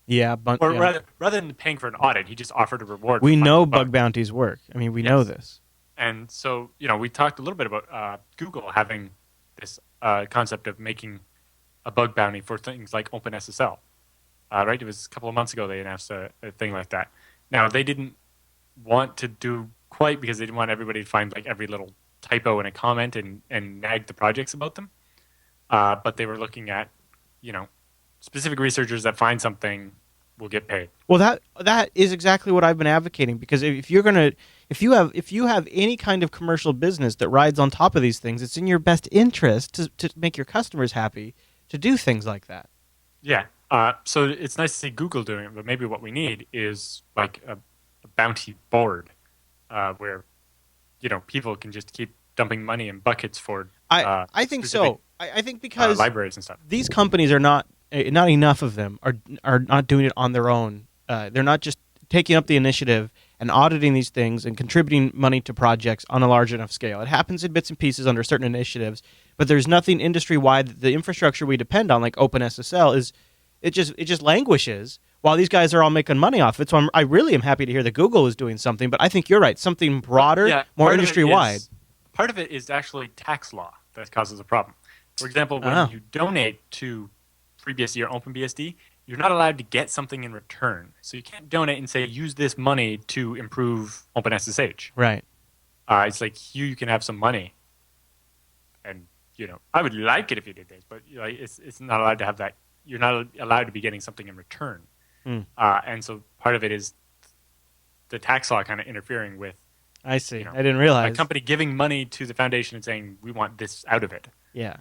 Yeah, rather than paying for an audit, he just offered a reward. We know bug bounties work. I mean, we know this. And so, we talked a little bit about Google having this concept of making a bug bounty for things like openSSL. Right? It was a couple of months ago they announced a thing like that. Now, they didn't want to do quite because they didn't want everybody to find like every little typo in a comment and nag the projects about them. But they were looking at, specific researchers that find something will get paid. Well, that is exactly what I've been advocating, because if you have any kind of commercial business that rides on top of these things, it's in your best interest to make your customers happy to do things like that. Yeah. So it's nice to see Google doing it, but maybe what we need is like a bounty board where people can just keep dumping money in buckets for. I think so. I think because libraries and stuff. These companies are not enough of them are not doing it on their own. They're not just taking up the initiative and auditing these things and contributing money to projects on a large enough scale. It happens in bits and pieces under certain initiatives, but there's nothing industry-wide. The infrastructure we depend on, like openSSL, it just languishes while these guys are all making money off it. So I really am happy to hear that Google is doing something, but I think you're right, something broader, more industry-wide. Part of it is actually tax law that causes a problem. For example, when you donate to FreeBSD or OpenBSD, you're not allowed to get something in return. So you can't donate and say, use this money to improve OpenSSH. Right. It's like, here you can have some money. And, I would like it if you did this, but it's not allowed to have that. You're not allowed to be getting something in return. And so part of it is the tax law kind of interfering with. I see. I didn't realize. A company giving money to the foundation and saying, we want this out of it. Yeah.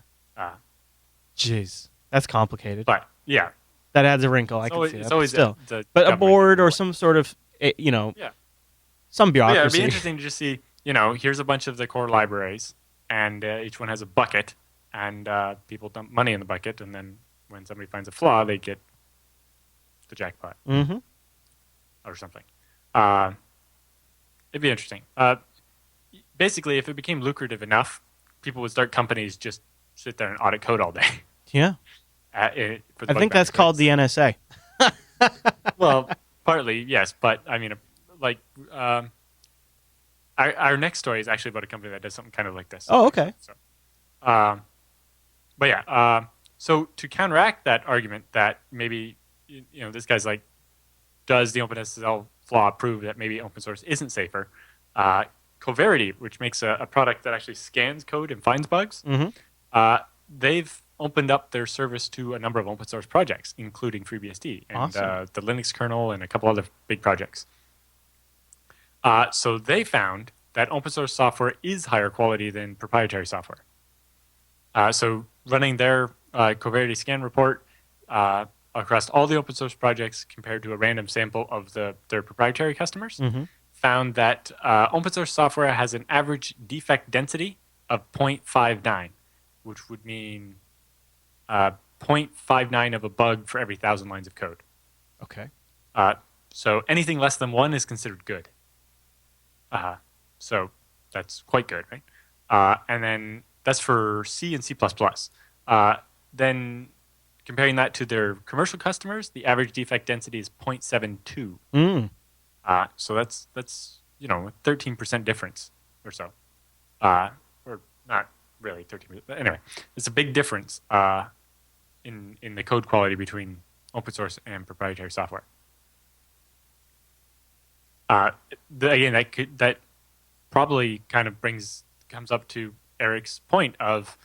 Jeez. That's complicated. But, yeah. That adds a wrinkle. I can see that. Always still. But a board or some sort of, some bureaucracy. Yeah, it'd be interesting to just see, here's a bunch of the core libraries, and each one has a bucket, and people dump money in the bucket, and then when somebody finds a flaw, they get the jackpot. Mm-hmm. Or something. It'd be interesting. Basically, if it became lucrative enough, people would start companies just sit there and audit code all day. Yeah. I think that's called the NSA. Well, partly, yes. But, I mean, our next story is actually about a company that does something kind of like this. Oh, okay. So, but, yeah. So, to counteract that argument that maybe, this guy's like, does the OpenSSL flaw prove that maybe open source isn't safer? Coverity, which makes a product that actually scans code and finds bugs, they've opened up their service to a number of open source projects, including FreeBSD and awesome. The Linux kernel and a couple other big projects. So they found that open source software is higher quality than proprietary software. So running their Coverity scan report across all the open source projects compared to a random sample of their proprietary customers, found that open source software has an average defect density of 0.59, which would mean 0.59 of a bug for every 1,000 lines of code. Okay. So anything less than 1 is considered good. So that's quite good, right? And then that's for C and C++. Then comparing that to their commercial customers, the average defect density is 0.72. So that's a 13% difference or so. Or not really 13%. But anyway, it's a big difference in the code quality between open source and proprietary software. Again, that probably kind of comes up to Eric's point of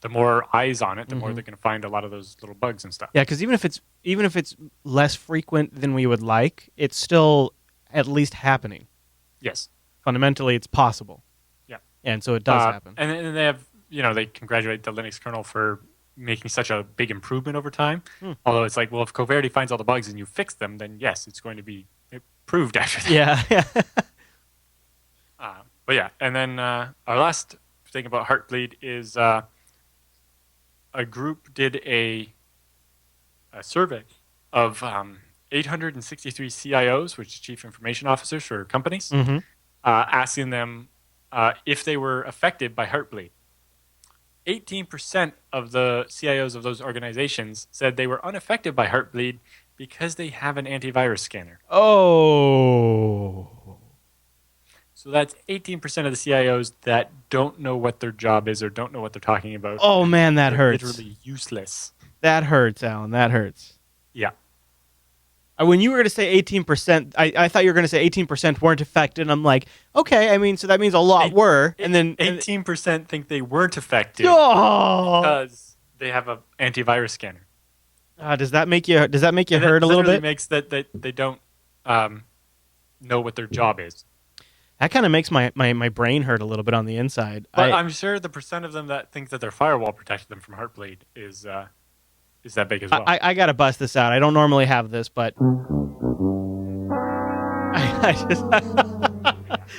the more eyes on it, the more they're going to find a lot of those little bugs and stuff. Yeah, because even if it's less frequent than we would like, it's still at least happening. Yes. Fundamentally, it's possible. Yeah. And so it does happen. And they have, they congratulate the Linux kernel for making such a big improvement over time. Although it's like, well, if Coverity finds all the bugs and you fix them, then yes, it's going to be improved after that. Yeah. But yeah, and then our last thing about Heartbleed is a group did a survey of 863 CIOs, which is Chief Information Officers for companies, asking them if they were affected by Heartbleed. 18% of the CIOs of those organizations said they were unaffected by Heartbleed because they have an antivirus scanner. Oh. So that's 18% of the CIOs that don't know what their job is or don't know what they're talking about. Oh, man, that hurts. Literally useless. That hurts, Alan. That hurts. Yeah. When you were going to say 18%, I thought you were going to say 18% weren't affected. I'm like, okay, I mean, so that means a lot were. And then 18% think they weren't affected because they have an antivirus scanner. Does that make you hurt a little bit? It makes that they don't know what their job is. That kind of makes my brain hurt a little bit on the inside. But I'm sure the percent of them that think that their firewall protected them from Heartbleed is that big as well. I got to bust this out. I don't normally have this, but I just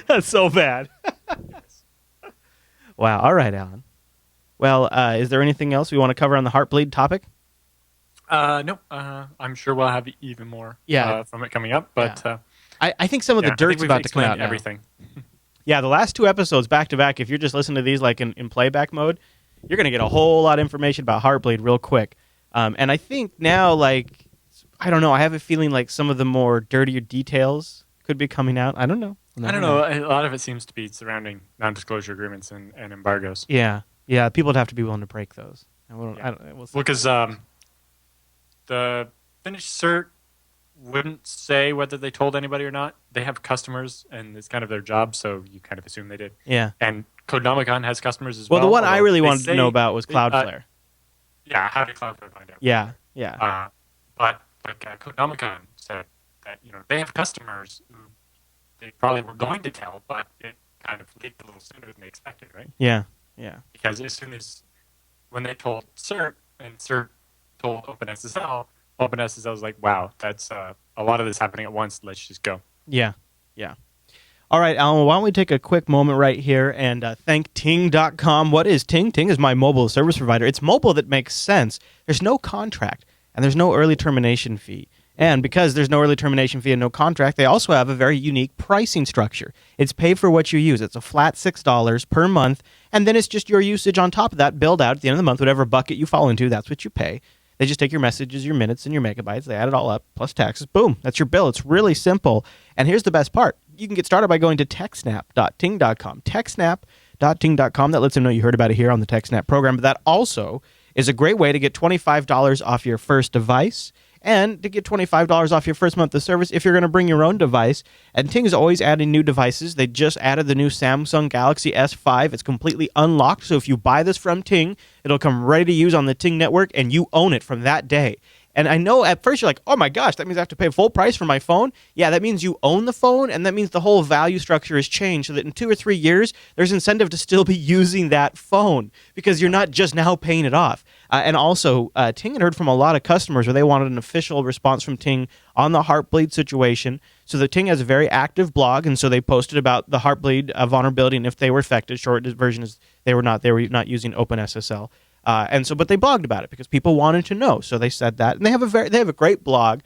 that's so bad. Wow. All right, Alan. Well, is there anything else we want to cover on the Heartbleed topic? No. I'm sure we'll have even more from it coming up. But I think some of the I think dirt's we've about to come explained out now. everything. Yeah, the last 2 episodes back to back, if you're just listening to these like in playback mode, you're going to get a whole lot of information about Heartbleed real quick. And I think now, like, I don't know, I have a feeling like some of the more dirtier details could be coming out. I don't know. I don't know. A lot of it seems to be surrounding non-disclosure agreements and embargoes. Yeah, people would have to be willing to break those. And we'll see. Well, because the Finnish cert wouldn't say whether they told anybody or not. They have customers, and it's kind of their job, so you kind of assume they did. Yeah. And Codenomicon has customers as well. Well, the one I really wanted to know about was Cloudflare. Yeah, how did Cloudflare find out? Yeah. But Codenomicon said that they have customers who they probably were going to tell, but it kind of leaked a little sooner than they expected, right? Yeah. Because as soon as when they told CERT and CERT told openSSL, openSSL was like, wow, that's a lot of this happening at once. Let's just go. Yeah. All right, Alan, why don't we take a quick moment right here and thank Ting.com. What is Ting? Ting is my mobile service provider. It's mobile that makes sense. There's no contract, and there's no early termination fee. And because there's no early termination fee and no contract, they also have a very unique pricing structure. It's pay for what you use. It's a flat $6 per month, and then it's just your usage on top of that, billed out at the end of the month, whatever bucket you fall into, that's what you pay. They just take your messages, your minutes, and your megabytes. They add it all up, plus taxes. Boom, that's your bill. It's really simple. And here's the best part. You can get started by going to TechSNAP.ting.com. TechSNAP.ting.com. That lets them know you heard about it here on the TechSNAP program. But that also is a great way to get $25 off your first device and to get $25 off your first month of service if you're going to bring your own device. And Ting is always adding new devices. They just added the new Samsung Galaxy S5. It's completely unlocked, so if you buy this from Ting, it'll come ready to use on the Ting network, and you own it from that day. And I know at first you're like, oh my gosh, that means I have to pay full price for my phone? Yeah, that means you own the phone, and that means the whole value structure has changed so that in 2 or 3 years, there's incentive to still be using that phone because you're not just now paying it off. And also, Ting had heard from a lot of customers where they wanted an official response from Ting on the Heartbleed situation. So the Ting has a very active blog, and so they posted about the Heartbleed vulnerability and if they were affected. Short version is they were not using openSSL. But they blogged about it because people wanted to know. So they said that, and they have a great blog.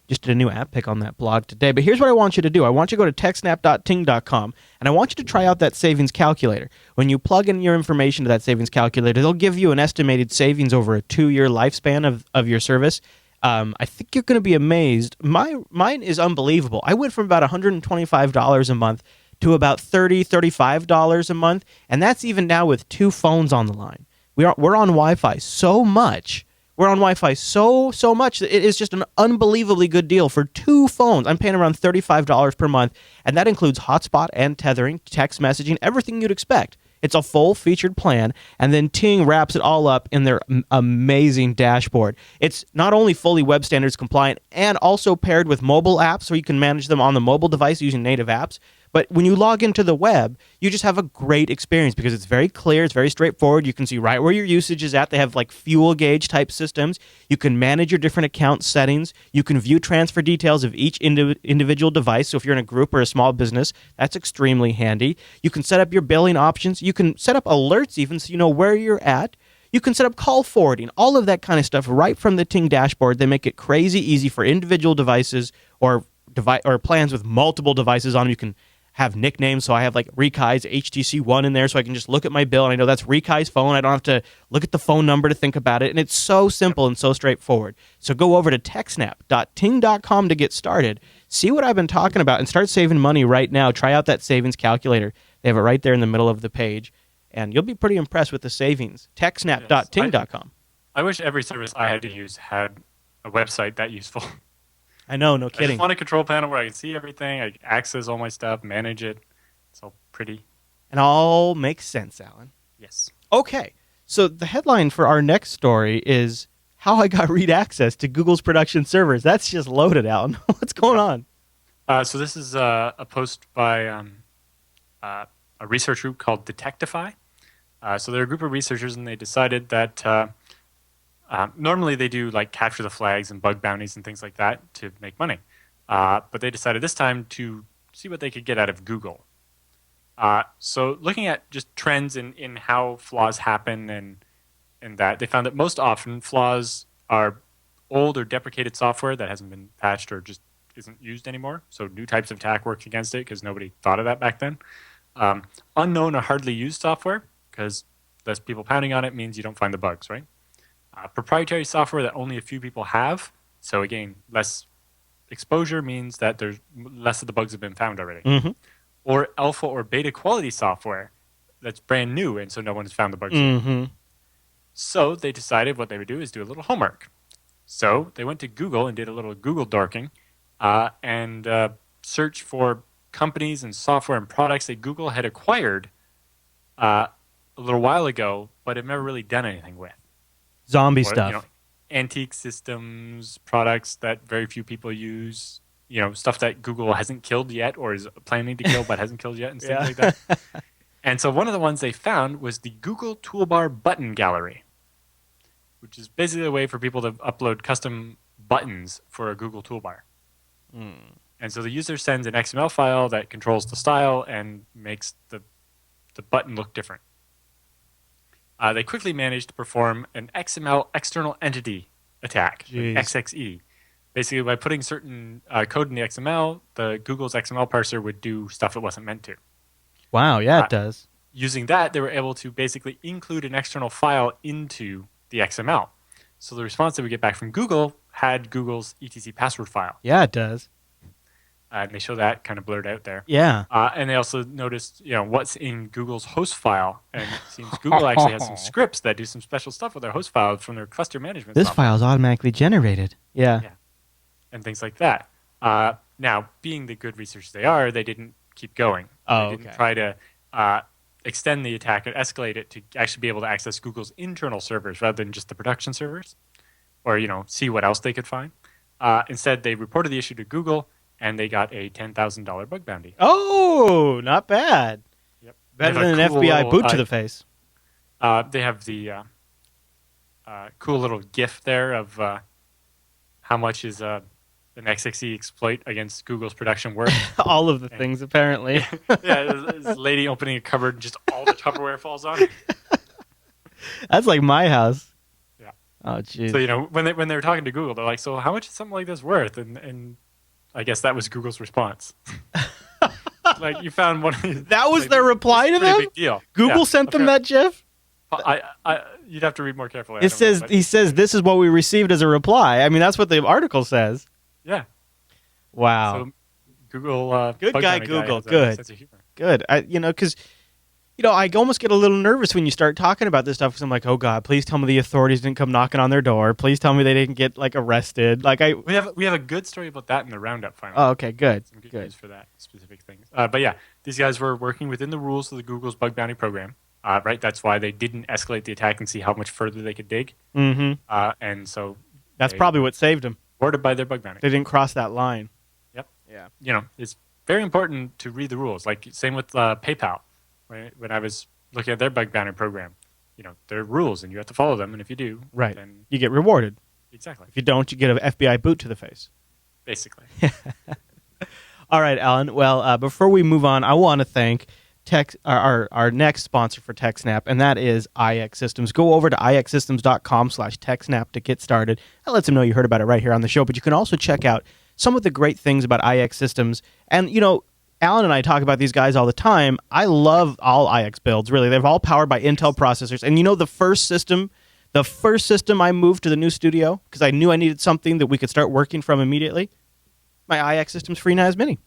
Just did a new app pick on that blog today. But here's what I want you to do. I want you to go to TechSNAP.ting.com, and I want you to try out that savings calculator. When you plug in your information to that savings calculator, they'll give you an estimated savings over a 2-year lifespan of your service. I think you're going to be amazed. Mine is unbelievable. I went from about $125 a month to about $30, $35 a month, and that's even now with 2 phones on the line. We're on Wi-Fi so much. We're on Wi-Fi so much that it is just an unbelievably good deal for 2 phones. I'm paying around $35 per month, and that includes hotspot and tethering, text messaging, everything you'd expect. It's a full-featured plan, and then Ting wraps it all up in their amazing dashboard. It's not only fully web standards compliant and also paired with mobile apps so you can manage them on the mobile device using native apps. But when you log into the web, you just have a great experience because it's very clear, it's very straightforward. You can see right where your usage is at. They have like fuel gauge type systems. You can manage your different account settings. You can view transfer details of each individual device. So if you're in a group or a small business, that's extremely handy. You can set up your billing options. You can set up alerts even so you know where you're at. You can set up call forwarding, all of that kind of stuff right from the Ting dashboard. They make it crazy easy for individual devices or plans with multiple devices on them. You can have nicknames, so I have like Rekai's HTC1 in there, so I can just look at my bill, and I know that's Rekai's phone. I don't have to look at the phone number to think about it, and it's so simple and so straightforward. So go over to TechSNAP.ting.com to get started. See what I've been talking about, and start saving money right now. Try out that savings calculator. They have it right there in the middle of the page, and you'll be pretty impressed with the savings. TechSNAP.ting.com. I wish every service I had to use had a website that useful. I know, no I kidding. just want a control panel where I can see everything, I can access all my stuff, manage it. It's all pretty. And all makes sense, Alan. Yes. Okay, so the headline for our next story is how I got read access to Google's production servers. That's just loaded, Alan. What's going on? So this is a post by a research group called Detectify. So they're a group of researchers, and they decided that normally they do like capture the flags and bug bounties and things like that to make money. But they decided this time to see what they could get out of Google. So looking at just trends in how flaws happen and that, they found that most often flaws are old or deprecated software that hasn't been patched or just isn't used anymore. So new types of attack work against it because nobody thought of that back then. Unknown or hardly used software because less people pounding on it means you don't find the bugs, right? Proprietary software that only a few people have. So again, less exposure means that there's less of the bugs have been found already. Mm-hmm. Or alpha or beta quality software that's brand new, and so no one has found the bugs yet. Mm-hmm. So they decided what they would do is do a little homework. So they went to Google and did a little Google dorking and searched for companies and software and products that Google had acquired a little while ago, but have never really done anything with. Zombie Or, stuff. You know, antique systems, products that very few people use, stuff that Google hasn't killed yet or is planning to kill but hasn't killed yet and things like that. And so one of the ones they found was the Google Toolbar Button Gallery, which is basically a way for people to upload custom buttons for a Google toolbar. And so the user sends an XML file that controls the style and makes the button look different. They quickly managed to perform an XML external entity attack, like XXE. Basically, by putting certain code in the XML, the Google's XML parser would do stuff it wasn't meant to. Wow, yeah, it does. Using that, they were able to basically include an external file into the XML. So the response that we get back from Google had Google's etc password file. Yeah, it does. And they show that kind of blurred out there. Yeah. And they also noticed, what's in Google's host file. And it seems Google actually has some scripts that do some special stuff with their host file from their cluster management This software. file is automatically generated. Yeah. And things like that. Now, being the good researchers they are, they didn't keep going. They didn't try to extend the attack and escalate it to actually be able to access Google's internal servers rather than just the production servers or, see what else they could find. Instead, they reported the issue to Google, and they got a $10,000 bug bounty. Oh, not bad. Yep. Better than an FBI boot to the face. They have the cool little GIF there of how much is an XXE exploit against Google's production work. All of the things, apparently. This lady opening a cupboard and just all the Tupperware falls on. That's like my house. Yeah. Oh, jeez. So, when they were talking to Google, they're like, so how much is something like this worth? And I guess that was Google's response. Like, you found one of these. That was their reply to them? Big deal. Google sent them that GIF? You'd have to read more carefully. He says, this is what we received as a reply. I mean, that's what the article says. Yeah. Wow. So Google. Good guy, Google. Good. Sense of humor. Good. Because, I almost get a little nervous when you start talking about this stuff because I'm like, oh, God, please tell me the authorities didn't come knocking on their door. Please tell me they didn't get, arrested. We have a good story about that in the roundup, finally. Oh, okay, good. Some good news for that specific thing. But yeah, these guys were working within the rules of the Google's bug bounty program. Right? That's why they didn't escalate the attack and see how much further they could dig. Mm-hmm. And so that's probably what saved them. Rewarded by their bug bounty. They didn't cross that line. Yep. Yeah. It's very important to read the rules. Like, same with PayPal. When I was looking at their bug bounty program, there are rules and you have to follow them. And if you do, right, then you get rewarded. Exactly. If you don't, you get an FBI boot to the face. Basically. All right, Alan. Well, before we move on, I want to thank our next sponsor for TechSNAP, and that is IX Systems. Go over to ixsystems.com/TechSNAP to get started. That lets them know you heard about it right here on the show, but you can also check out some of the great things about IX Systems. And, Alan and I talk about these guys all the time. I love all IX builds, really. They're all powered by Intel processors. And the first system I moved to the new studio, because I knew I needed something that we could start working from immediately, my IX Systems FreeNAS Mini.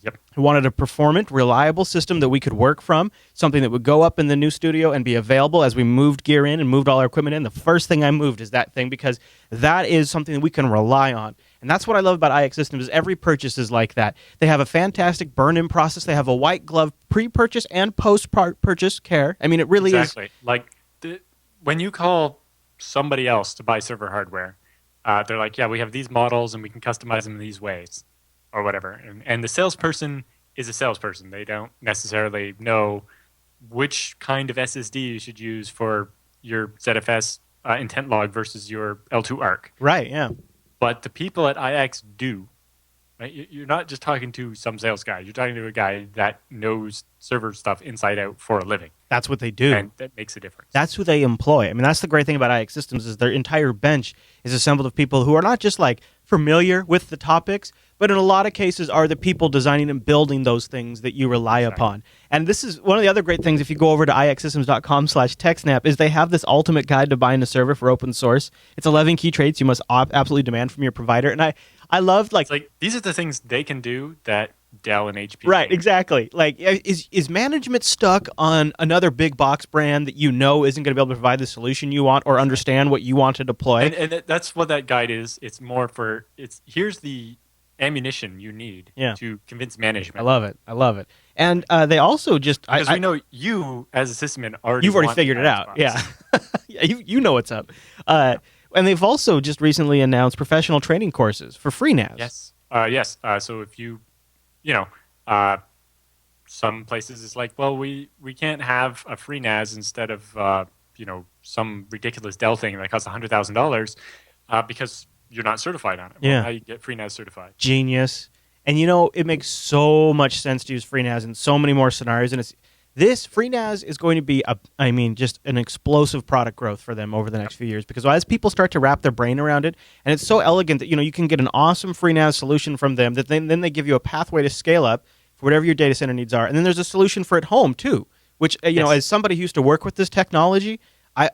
Yep. I wanted a performant, reliable system that we could work from, something that would go up in the new studio and be available as we moved gear in and moved all our equipment in. The first thing I moved is that thing because that is something that we can rely on. And that's what I love about IX Systems is every purchase is like that. They have a fantastic burn-in process. They have a white glove pre-purchase and post-purchase care. I mean, it really is. Exactly. Like, when you call somebody else to buy server hardware, they're like, yeah, we have these models and we can customize them in these ways. Or whatever. And the salesperson is a salesperson. They don't necessarily know which kind of SSD you should use for your ZFS intent log versus your L2 ARC. Right, yeah. But the people at IX do. Right? You're not just talking to some sales guy. You're talking to a guy that knows server stuff inside out for a living. That's what they do. And that makes a difference. That's who they employ. I mean, that's the great thing about IX Systems is their entire bench is assembled of people who are not just familiar with the topics, but in a lot of cases are the people designing and building those things that you rely upon. And this is one of the other great things if you go over to ixsystems.com/TechSNAP is they have this ultimate guide to buying a server for open source. It's 11 key traits you must absolutely demand from your provider. And I love It's like these are the things they can do that Dell and HP right, can't. exactly. Like, is management stuck on another big box brand that you know isn't going to be able to provide the solution you want or understand what you want to deploy? And that's what that guide is. It's more for here's the ammunition you need to convince management. I love it. And they also just because we know you as a sysadmin you've already figured it out. Yeah, yeah, you know what's up. And they've also just recently announced professional training courses for free NAS. Yes, yes. So if you some places it's like, well, we can't have a free NAS instead of some ridiculous Dell thing that costs $100,000 because you're not certified on it. Well, how you get free NAS certified? Genius. And it makes so much sense to use free NAS in so many more scenarios. And this free NAS is going to be just an explosive product growth for them over the next few years, because as people start to wrap their brain around it, and it's so elegant that you can get an awesome free NAS solution from them that then they give you a pathway to scale up for whatever your data center needs are. And then there's a solution for at home too, which as somebody who used to work with this technology, I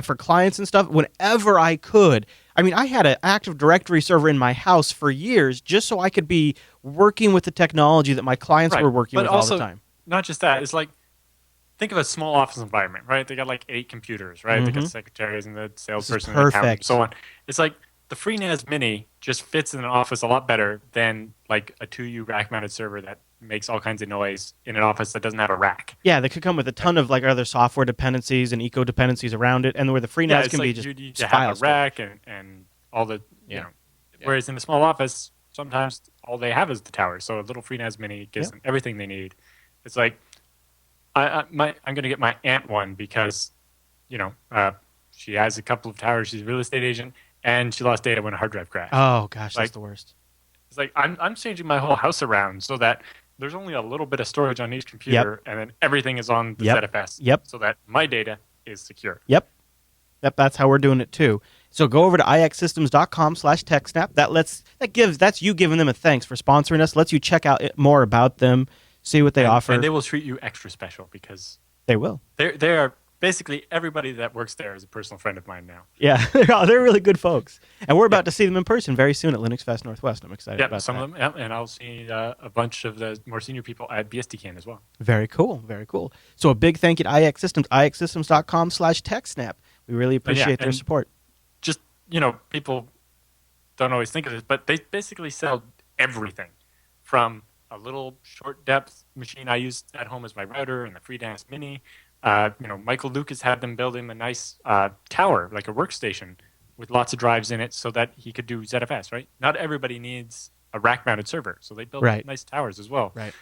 for clients and stuff, whenever I could. I had an Active Directory server in my house for years just so I could be working with the technology that my clients were working with all the time. Not just that. It's like, think of a small office environment, right? They got like 8 computers, right? They got secretaries and the salesperson and the accountant and so on. It's like the free NAS Mini just fits in an office a lot better than like a 2U rack-mounted server that makes all kinds of noise in an office that doesn't have a rack. Yeah, they could come with a ton of like other software dependencies and eco dependencies around it, and where the free NAS can be just you need to have a rack and all the Whereas in a small office, sometimes all they have is the tower. So a little free NAS Mini gives them everything they need. It's like I'm going to get my aunt one because she has a couple of towers. She's a real estate agent, and she lost data when a hard drive crashed. Oh gosh, that's the worst. It's like I'm changing my whole house around so that there's only a little bit of storage on each computer, and then everything is on the ZFS. So that my data is secure. That's how we're doing it too. So go over to ixsystems.com/TechSNAP. That's you giving them a thanks for sponsoring us. Lets you check out more about them, see what they offer, and they will treat you extra special because they will. They are basically everybody that works there is a personal friend of mine now. Yeah, they're really good folks, and we're about to see them in person very soon at Linux Fest Northwest. I'm excited about some of them, and I'll see a bunch of the more senior people at BSDCan as well. Very cool, very cool. So a big thank you to iXsystems, ixsystems.com/TechSNAP. We really appreciate their support. Just, people don't always think of this, but they basically sell everything from a little short depth machine I use at home as my router and the free NAS Mini. Michael Lucas had them build him a nice tower, like a workstation with lots of drives in it so that he could do ZFS, right? Not everybody needs a rack-mounted server, so they build nice towers as well. Right.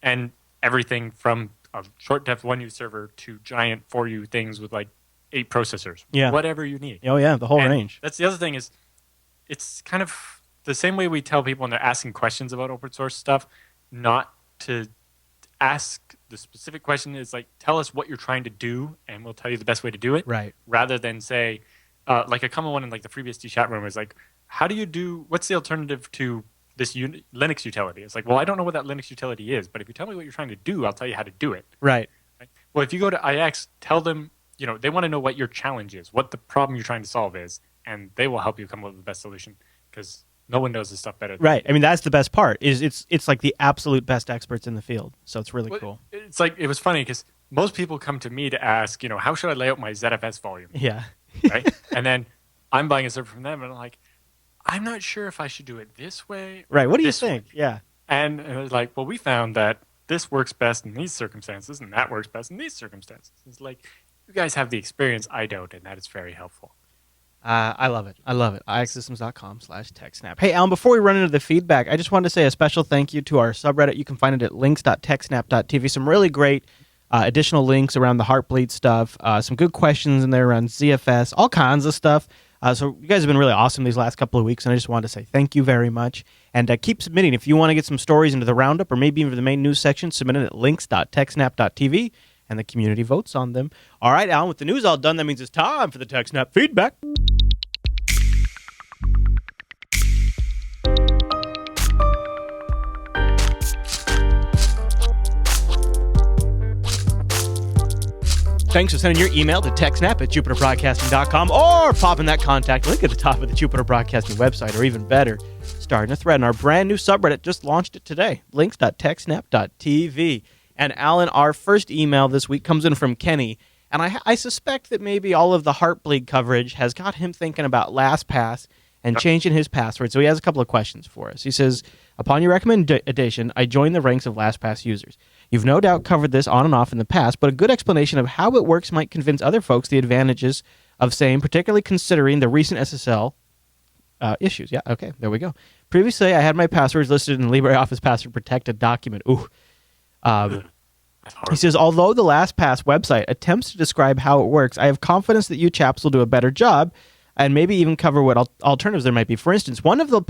And everything from a short depth 1U server to giant 4U things with like 8 processors. Whatever you need. Oh, yeah, the whole range. That's the other thing is it's kind of the same way we tell people when they're asking questions about open source stuff, not to ask the specific question. Is like, tell us what you're trying to do, and we'll tell you the best way to do it. Right. Rather than say, like a common one in like the FreeBSD chat room is like, what's the alternative to this Linux utility? It's like, well, I don't know what that Linux utility is, but if you tell me what you're trying to do, I'll tell you how to do it. Right. Well, if you go to IX, tell them, they want to know what your challenge is, what the problem you're trying to solve is, and they will help you come up with the best solution because no one knows this stuff better than you. That's the best part. Is it's like the absolute best experts in the field. So it's really cool. It's like, it was funny because most people come to me to ask, how should I lay out my ZFS volume? Yeah. Right? And then I'm buying a server from them, and I'm like, I'm not sure if I should do it this way. Right. What do you think? Way. Yeah. And it was like, well, we found that this works best in these circumstances, and that works best in these circumstances. It's like, you guys have the experience, I don't, and that is very helpful. I love it. ixsystems.com/TechSNAP. Hey, Alan, before we run into the feedback, I just wanted to say a special thank you to our subreddit. You can find it at links.techsnap.tv. Some really great additional links around the Heartbleed stuff, some good questions in there around ZFS, all kinds of stuff. So you guys have been really awesome these last couple of weeks, and I just wanted to say thank you very much. And keep submitting. If you want to get some stories into the roundup or maybe even the main news section, submit it at links.techsnap.tv, and the community votes on them. All right, Alan, with the news all done, that means it's time for the TechSNAP feedback. Thanks for sending your email to TechSNAP at JupiterBroadcasting.com or popping that contact link at the top of the Jupiter Broadcasting website, or even better, starting a thread in our brand new subreddit. Just launched it today. Links.techsnap.tv. And Alan, our first email this week comes in from Kenny, and I suspect that maybe all of the Heartbleed coverage has got him thinking about LastPass and changing his password. So he has a couple of questions for us. He says, upon your recommendation, I joined the ranks of LastPass users. You've no doubt covered this on and off in the past, but a good explanation of how it works might convince other folks the advantages of same, particularly considering the recent SSL issues. Yeah, okay, there we go. Previously, I had my passwords listed in the LibreOffice Password Protected document. Ooh. He says, although the LastPass website attempts to describe how it works, I have confidence that you chaps will do a better job and maybe even cover what alternatives there might be. For instance, one of the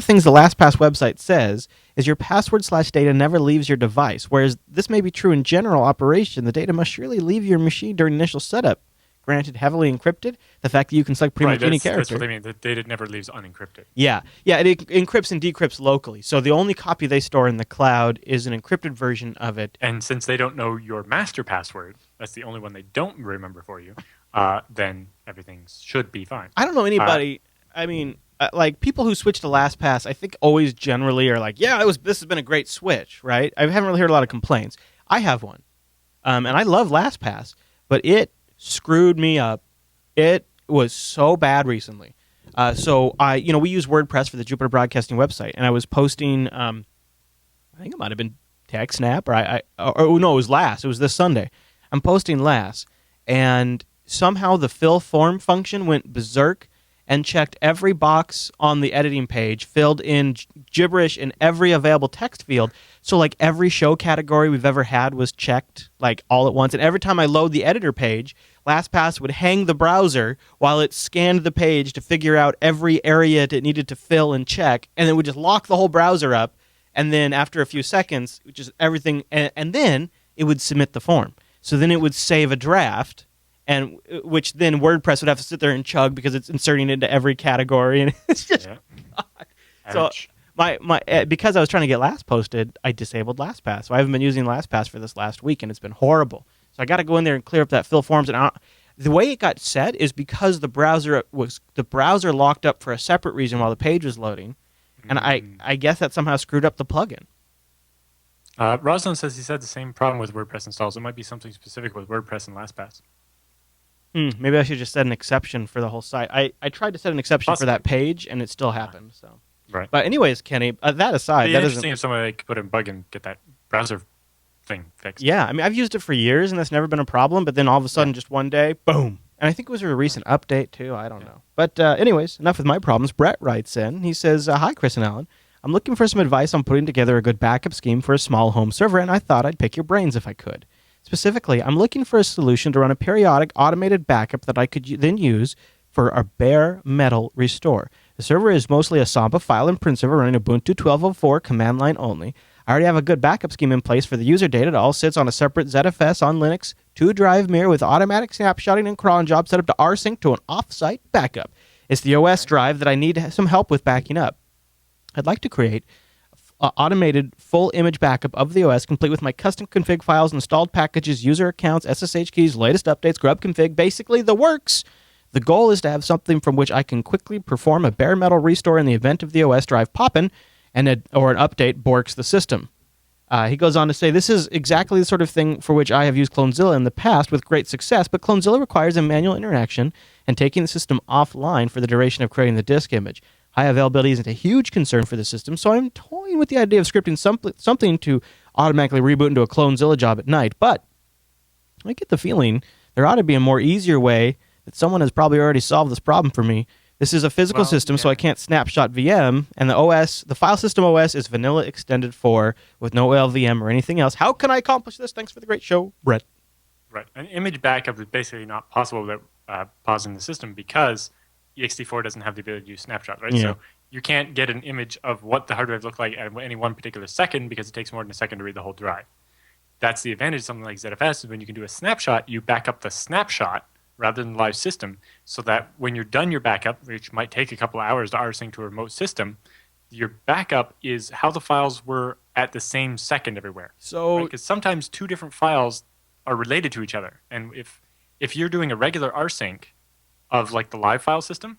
things the LastPass website says is your password/data never leaves your device, whereas this may be true in general operation. The data must surely leave your machine during initial setup. Granted, heavily encrypted, the fact that you can select pretty much any character. That's what they mean. The data never leaves unencrypted. Yeah, it encrypts and decrypts locally. So the only copy they store in the cloud is an encrypted version of it. And since they don't know your master password, that's the only one they don't remember for you, then everything should be fine. I don't know anybody, like people who switch to LastPass, I think always generally are like, yeah, this has been a great switch, right? I haven't really heard a lot of complaints. I have one, and I love LastPass, but it screwed me up. It was so bad recently. So we use WordPress for the Jupiter Broadcasting website, and I was posting, I think it might have been TechSNAP, or no, it was Last. It was this Sunday. I'm posting Last, and somehow the fill form function went berserk and checked every box on the editing page, filled in gibberish in every available text field. So like every show category we've ever had was checked like all at once. And every time I load the editor page, LastPass would hang the browser while it scanned the page to figure out every area it needed to fill and check. And then would just lock the whole browser up. And then after a few seconds, just everything, and then it would submit the form. So then it would save a draft, and which then WordPress would have to sit there and chug because it's inserting into every category, and it's just so because I was trying to get Last posted, I disabled LastPass. So I haven't been using LastPass for this last week, and it's been horrible. So I got to go in there and clear up that fill forms, and the way it got set is because the browser locked up for a separate reason while the page was loading, and I guess that somehow screwed up the plugin. Rosalind says he's had the same problem with WordPress installs. It might be something specific with WordPress and LastPass. Maybe I should just set an exception for the whole site. I tried to set an exception for that page, and it still happened. So, right. But anyways, Kenny, that aside, that interesting if somebody could put in a bug and get that browser thing fixed. Yeah, I mean, I've used it for years, and that's never been a problem. But then all of a sudden, just one day, boom. And I think it was a recent update too. I don't know. But anyways, enough with my problems. Brett writes in. He says, "Hi, Chris and Alan. I'm looking for some advice on putting together a good backup scheme for a small home server, and I thought I'd pick your brains if I could. Specifically, I'm looking for a solution to run a periodic automated backup that I could then use for a bare metal restore. The server is mostly a Samba file and print server running Ubuntu 12.04 command line only. I already have a good backup scheme in place for the user data. It all sits on a separate ZFS on Linux, 2-drive mirror with automatic snapshotting and cron job set up to rsync to an off-site backup. It's the OS drive that I need some help with backing up. I'd like to create automated full image backup of the OS, complete with my custom config files, installed packages, user accounts, SSH keys, latest updates, grub config, basically the works. The goal is to have something from which I can quickly perform a bare metal restore in the event of the OS drive popping or an update borks the system." He goes on to say, "This is exactly the sort of thing for which I have used Clonezilla in the past with great success, but Clonezilla requires a manual interaction and taking the system offline for the duration of creating the disk image. High availability isn't a huge concern for the system, so I'm toying with the idea of scripting something to automatically reboot into a Clonezilla job at night, but I get the feeling there ought to be a more easier way that someone has probably already solved this problem for me. This is a physical system, so I can't snapshot VM, and the file system OS is vanilla extended 4 with no LVM or anything else. How can I accomplish this? Thanks for the great show, Brett." Right. An image backup is basically not possible without pausing the system because ext4 doesn't have the ability to use snapshot, right? Yeah. So you can't get an image of what the hard drive looked like at any one particular second because it takes more than a second to read the whole drive. That's the advantage of something like ZFS is when you can do a snapshot, you back up the snapshot rather than the live system so that when you're done your backup, which might take a couple of hours to rsync to a remote system, your backup is how the files were at the same second everywhere. So, because sometimes two different files are related to each other. And if if you're doing a regular rsync of like the live file system,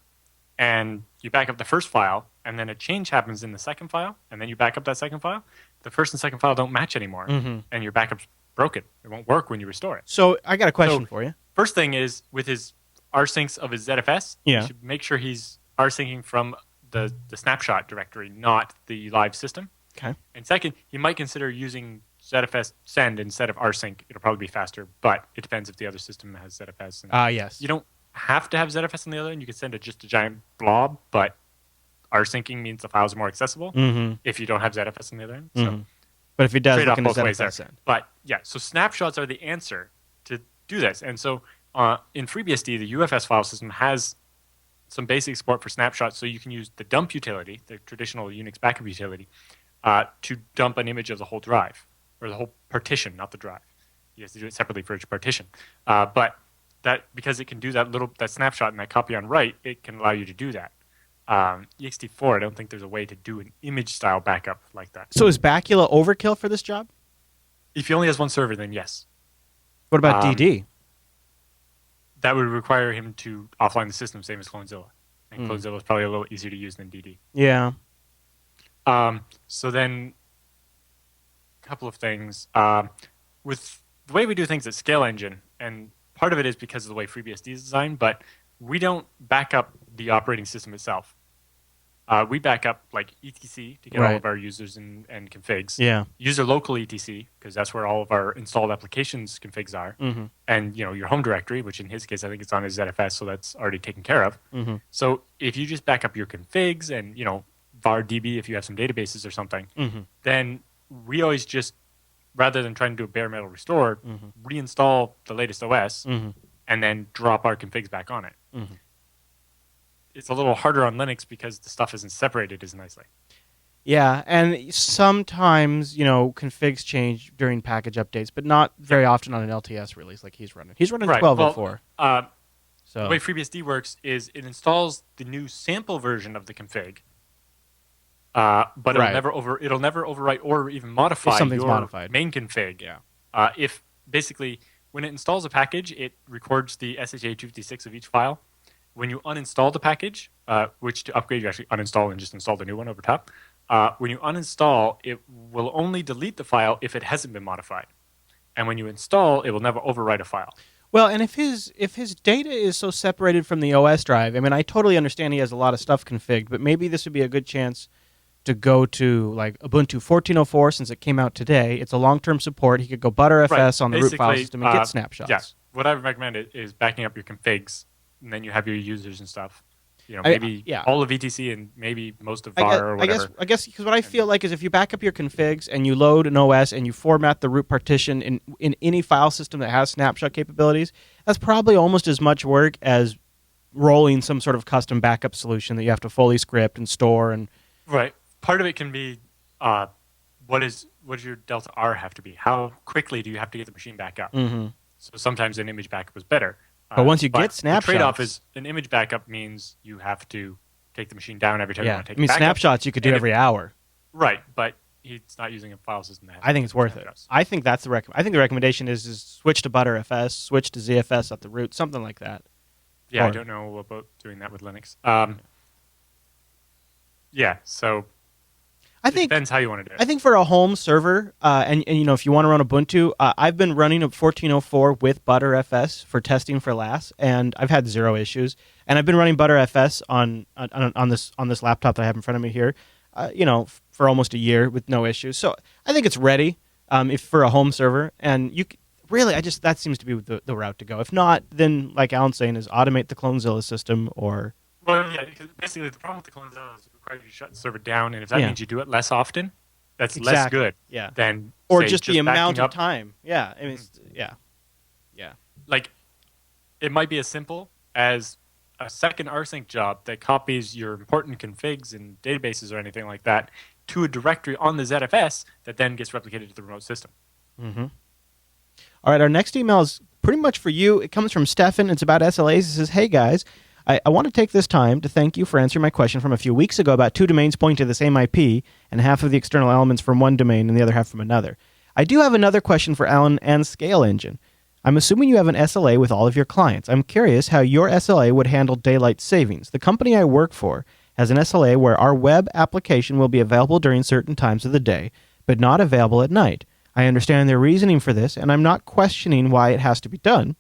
and you back up the first file, and then a change happens in the second file, and then you back up that second file, the first and second file don't match anymore, and your backup's broken. It won't work when you restore it. So I got a question for you. First thing is, with his rsyncs of his ZFS, you should make sure he's rsyncing from the snapshot directory, not the live system. Okay. And second, he might consider using ZFS send instead of rsync. It'll probably be faster, but it depends if the other system has ZFS. Yes. You don't have to have ZFS on the other end. You can send it just a giant blob, but rsyncing means the files are more accessible if you don't have ZFS on the other end. So but if he does, trade off both ZFS ways there. send. But yeah, so snapshots are the answer to do this. And so in FreeBSD, the UFS file system has some basic support for snapshots, so you can use the dump utility, the traditional Unix backup utility, to dump an image of the whole drive, or the whole partition, not the drive. You have to do it separately for each partition. But that, because it can do that snapshot and that copy on write, it can allow you to do that. ext4, I don't think there's a way to do an image style backup like that. So is Bacula overkill for this job? If he only has one server, then yes. What about DD? That would require him to offline the system, same as Clonezilla. And Clonezilla is probably a little easier to use than DD. Yeah. So then, a couple of things. With the way we do things at Scale Engine, and part of it is because of the way FreeBSD is designed, but we don't back up the operating system itself. We back up like etc to get all of our users and configs. Yeah. User local etc, because that's where all of our installed applications configs are. And your home directory, which in his case I think it's on his ZFS, so that's already taken care of. So if you just back up your configs and var db if you have some databases or something, then we always just, rather than trying to do a bare metal restore, reinstall the latest OS and then drop our configs back on it. It's a little harder on Linux because the stuff isn't separated as nicely. Yeah, and sometimes, configs change during package updates, but not very often on an LTS release like he's running. He's running 12.04. So the way FreeBSD works is it installs the new sample version of the config, but it'll never overwrite or even modify your main config. Yeah. If basically when it installs a package, it records the SHA-256 of each file. When you uninstall the package, which to upgrade you actually uninstall and just install the new one over top, when you uninstall, it will only delete the file if it hasn't been modified. And when you install, it will never overwrite a file. Well, and if his data is so separated from the OS drive, I mean, I totally understand he has a lot of stuff configured, but maybe this would be a good chance to go to like Ubuntu 14.04 since it came out today. It's a long-term support. He could go ButterFS on the root file system and get snapshots. Yeah. What I would recommend is backing up your configs, and then you have your users and stuff. Maybe all of etc and maybe most of var or whatever. I guess because what I feel like is if you back up your configs and you load an OS and you format the root partition in any file system that has snapshot capabilities, that's probably almost as much work as rolling some sort of custom backup solution that you have to fully script and store. And right. Part of it can be what does your delta R have to be? How quickly do you have to get the machine back up? So sometimes an image backup is better. But once you get snapshots, the trade-off is an image backup means you have to take the machine down every time you want to take it back. Snapshots you could do every hour. Right, but he's not using a file system that has I think it's worth it. I think that's I think the recommendation is switch to ButterFS, switch to ZFS at the root, something like that. Yeah, I don't know about doing that with Linux. So it depends how you want to do it. I think for a home server, and if you want to run Ubuntu, I've been running a 14.04 with ButterFS for testing for LAS, and I've had zero issues. And I've been running ButterFS on this laptop that I have in front of me here, for almost a year with no issues. So I think it's ready if for a home server, and that seems to be the route to go. If not, then like Alan's saying, is automate the Clonezilla system or. Well, yeah, because basically the problem with the Clonezilla is it requires you to shut the server down, and if that means you do it less often, that's less good than just the amount of time. Yeah, I mean, yeah. Like, it might be as simple as a second rsync job that copies your important configs and databases or anything like that to a directory on the ZFS that then gets replicated to the remote system. All right, our next email is pretty much for you. It comes from Stefan. It's about SLAs. It says, "Hey guys, I want to take this time to thank you for answering my question from a few weeks ago about two domains pointing to the same IP and half of the external elements from one domain and the other half from another. I do have another question for Alan and Scale Engine. I'm assuming you have an SLA with all of your clients. I'm curious how your SLA would handle daylight savings. The company I work for has an SLA where our web application will be available during certain times of the day, but not available at night. I understand their reasoning for this, and I'm not questioning why it has to be done.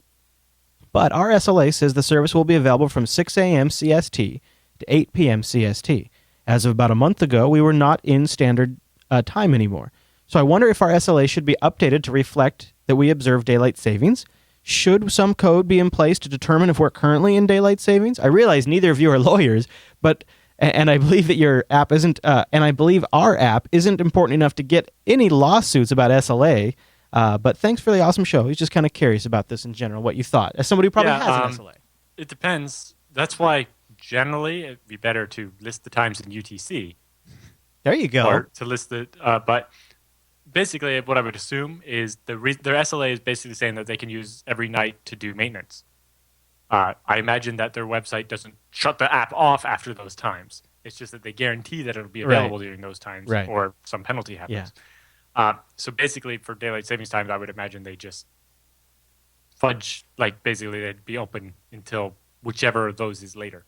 But our SLA says the service will be available from 6 a.m. CST to 8 p.m. CST. As of about a month ago, we were not in standard time anymore. So I wonder if our SLA should be updated to reflect that we observe daylight savings. Should some code be in place to determine if we're currently in daylight savings? I realize neither of you are lawyers, but and I believe that your app isn't, and I believe our app isn't important enough to get any lawsuits about SLA. But thanks for the awesome show. He's just kind of curious about this in general, what you thought, as somebody who probably has an SLA. It depends. That's why generally it'd be better to list the times in UTC. There you go. Or to list the, but basically what I would assume is their SLA is basically saying that they can use every night to do maintenance. I imagine that their website doesn't shut the app off after those times. It's just that they guarantee that it'll be available during those times, or some penalty happens. Yeah. So basically, for daylight savings times, I would imagine they just fudge, like basically they'd be open until whichever of those is later,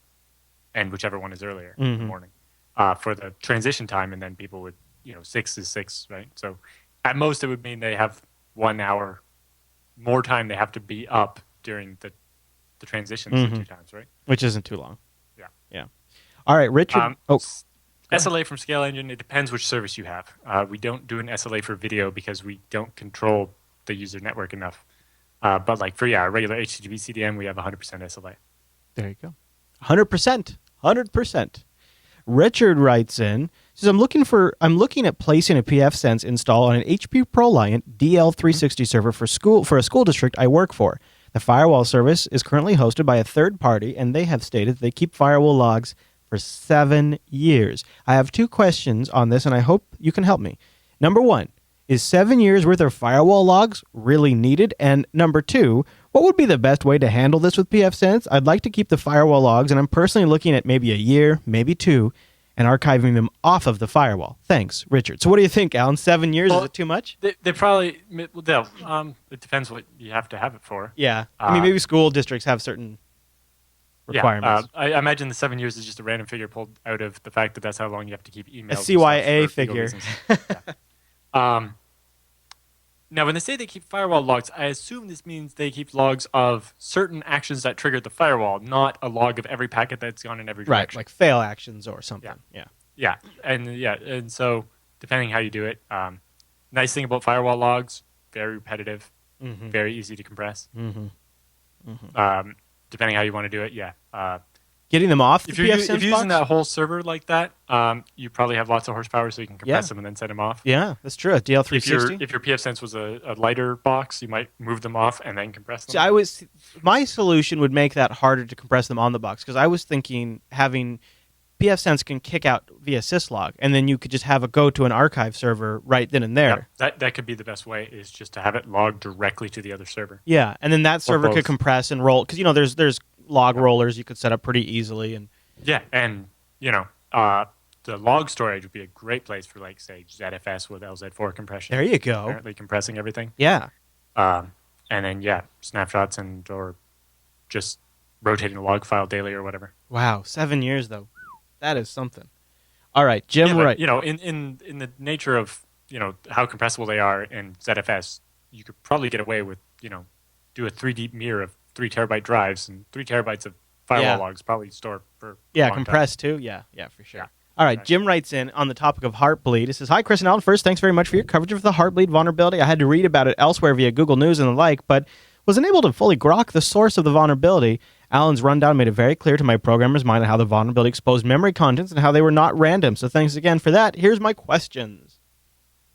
and whichever one is earlier in the morning for the transition time, and then people would, 6 is 6, right? So at most, it would mean they have 1 hour more time they have to be up during the transitions the 2 times, right? Which isn't too long. Yeah. All right, Richard. SLA from Scale Engine, it depends which service you have. We don't do an SLA for video because we don't control the user network enough. But like for a regular HTTP CDN, we have 100% SLA. There you go. 100%. 100%. Richard writes in, says, I'm looking at placing a pfSense install on an HP ProLiant DL360 server for a school district I work for. The firewall service is currently hosted by a third party, and they have stated they keep firewall logs for 7 years. I have 2 questions on this, and I hope you can help me. Number 1, is 7 years worth of firewall logs really needed? And number 2, what would be the best way to handle this with pfSense? I'd like to keep the firewall logs, and I'm personally looking at maybe a year, maybe 2, and archiving them off of the firewall. Thanks, Richard. So what do you think, Alan? 7 years, is it too much? They probably, it depends what you have to have it for. Yeah. I mean, maybe school districts have certain requirements. I imagine the 7 years is just a random figure pulled out of the fact that that's how long you have to keep emails. A CYA figure. Now, when they say they keep firewall logs, I assume this means they keep logs of certain actions that triggered the firewall, not a log of every packet that's gone in every direction. Right, like fail actions or something. Yeah. And so depending how you do it, nice thing about firewall logs, very repetitive, very easy to compress. Depending how you want to do it, Getting them off the if you're using that whole server like that, you probably have lots of horsepower, so you can compress them and then set them off. Yeah, that's true. A DL360. If your pfSense was a lighter box, you might move them off and then compress them. See, my solution would make that harder to compress them on the box, because I was thinking having pfSense can kick out via syslog, and then you could just have it go to an archive server right then and there. Yeah, that could be the best way, is just to have it logged directly to the other server. Yeah, and then that server could compress and roll, because there's log rollers you could set up pretty easily. And the log storage would be a great place for, like, say, ZFS with LZ4 compression. There you go. Apparently compressing everything. Yeah. And then, snapshots or just rotating a log file daily or whatever. Wow, 7 years, though. That is something. All right, Jim, right. In the nature of, how compressible they are in ZFS, you could probably get away with, do a 3D mirror of 3 terabyte drives, and 3 terabytes of firewall logs probably store for a long compressed time. Too. Yeah, for sure. Yeah. All right, Jim writes in on the topic of Heartbleed. He says, hi, Chris and Alan. First, thanks very much for your coverage of the Heartbleed vulnerability. I had to read about it elsewhere via Google News and the like, but was unable to fully grok the source of the vulnerability. Alan's rundown made it very clear to my programmer's mind how the vulnerability exposed memory contents and how they were not random. So thanks again for that. Here's my questions.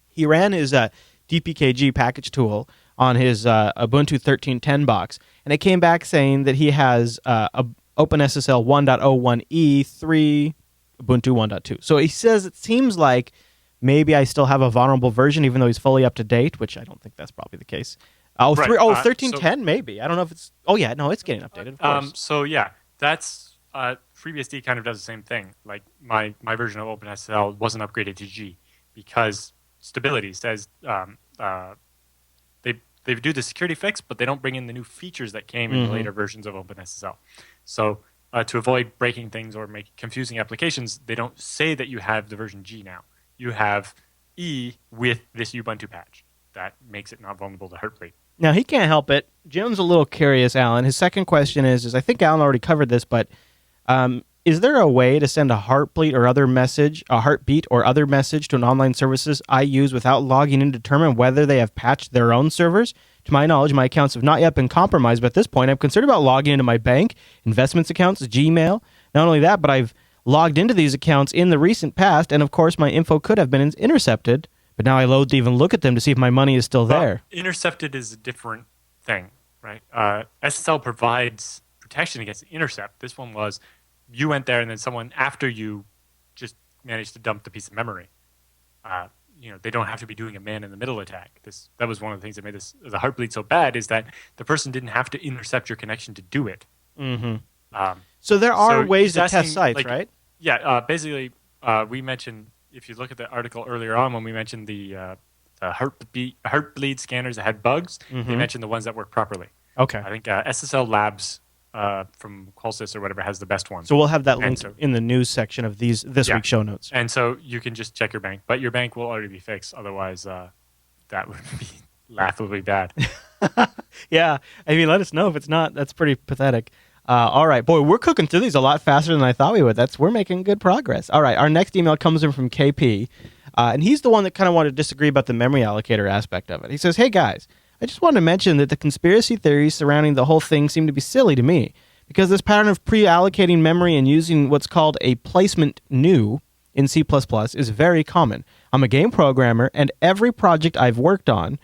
He ran his DPKG package tool on his Ubuntu 13.10 box, and it came back saying that he has a openSSL 1.01e 3 Ubuntu 1.2. So he says it seems like maybe I still have a vulnerable version, even though he's fully up to date, which I don't think that's probably the case. 13.10 maybe. I don't know if it's... Oh, yeah, no, it's getting updated, of course. That's... FreeBSD kind of does the same thing. Like, my version of openSSL wasn't upgraded to G because stability says... they do the security fix, but they don't bring in the new features that came in the later versions of OpenSSL. So to avoid breaking things or make confusing applications, they don't say that you have the version G now. You have E with this Ubuntu patch. That makes it not vulnerable to Heartbleed. Now, he can't help it. Jim's a little curious, Alan. His second question is I think Alan already covered this, but is there a way to send a Heartbeat or other message to an online services I use without logging in to determine whether they have patched their own servers? To my knowledge, my accounts have not yet been compromised, but at this point, I'm concerned about logging into my bank, investments accounts, Gmail. Not only that, but I've logged into these accounts in the recent past, and of course, my info could have been intercepted, but now I loathe to even look at them to see if my money is still there. Intercepted is a different thing, right? SSL provides protection against intercept. This one was you went there and then someone after you just managed to dump the piece of memory. They don't have to be doing a man-in-the-middle attack. That was one of the things that made the Heartbleed so bad is that the person didn't have to intercept your connection to do it. Mm-hmm. So there are ways to test sites, right? Yeah, basically, we mentioned, if you look at the article earlier on when we mentioned the Heartbleed scanners that had bugs, they mentioned the ones that work properly. Okay. I think SSL Labs from Qualsys or whatever has the best one. So we'll have that link in the news section of this week's show notes. And so you can just check your bank, but your bank will already be fixed. Otherwise, that would be laughably bad. Yeah. I mean, let us know if it's not. That's pretty pathetic. All right. Boy, we're cooking through these a lot faster than I thought we would. We're making good progress. All right. Our next email comes in from KP, and he's the one that kind of wanted to disagree about the memory allocator aspect of it. He says, hey, guys, I just wanted to mention that the conspiracy theories surrounding the whole thing seem to be silly to me, because this pattern of pre-allocating memory and using what's called a placement new in C++ is very common. I'm a game programmer, and every project I've worked on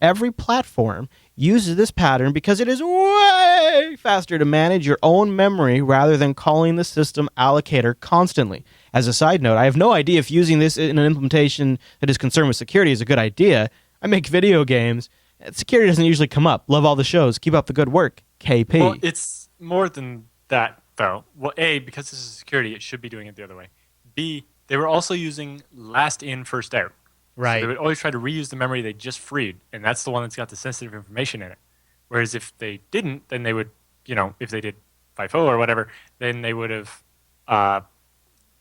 every platform, uses this pattern because it is way faster to manage your own memory rather than calling the system allocator constantly. As a side note, I have no idea if using this in an implementation that is concerned with security is a good idea. I make video games. Security doesn't usually come up. Love all the shows. Keep up the good work. KP. Well, it's more than that, though. Well, A, because this is security, it should be doing it the other way. B, they were also using last in, first out. Right. So they would always try to reuse the memory they just freed, and that's the one that's got the sensitive information in it. Whereas if they didn't, then they would, if they did FIFO or whatever, then they would have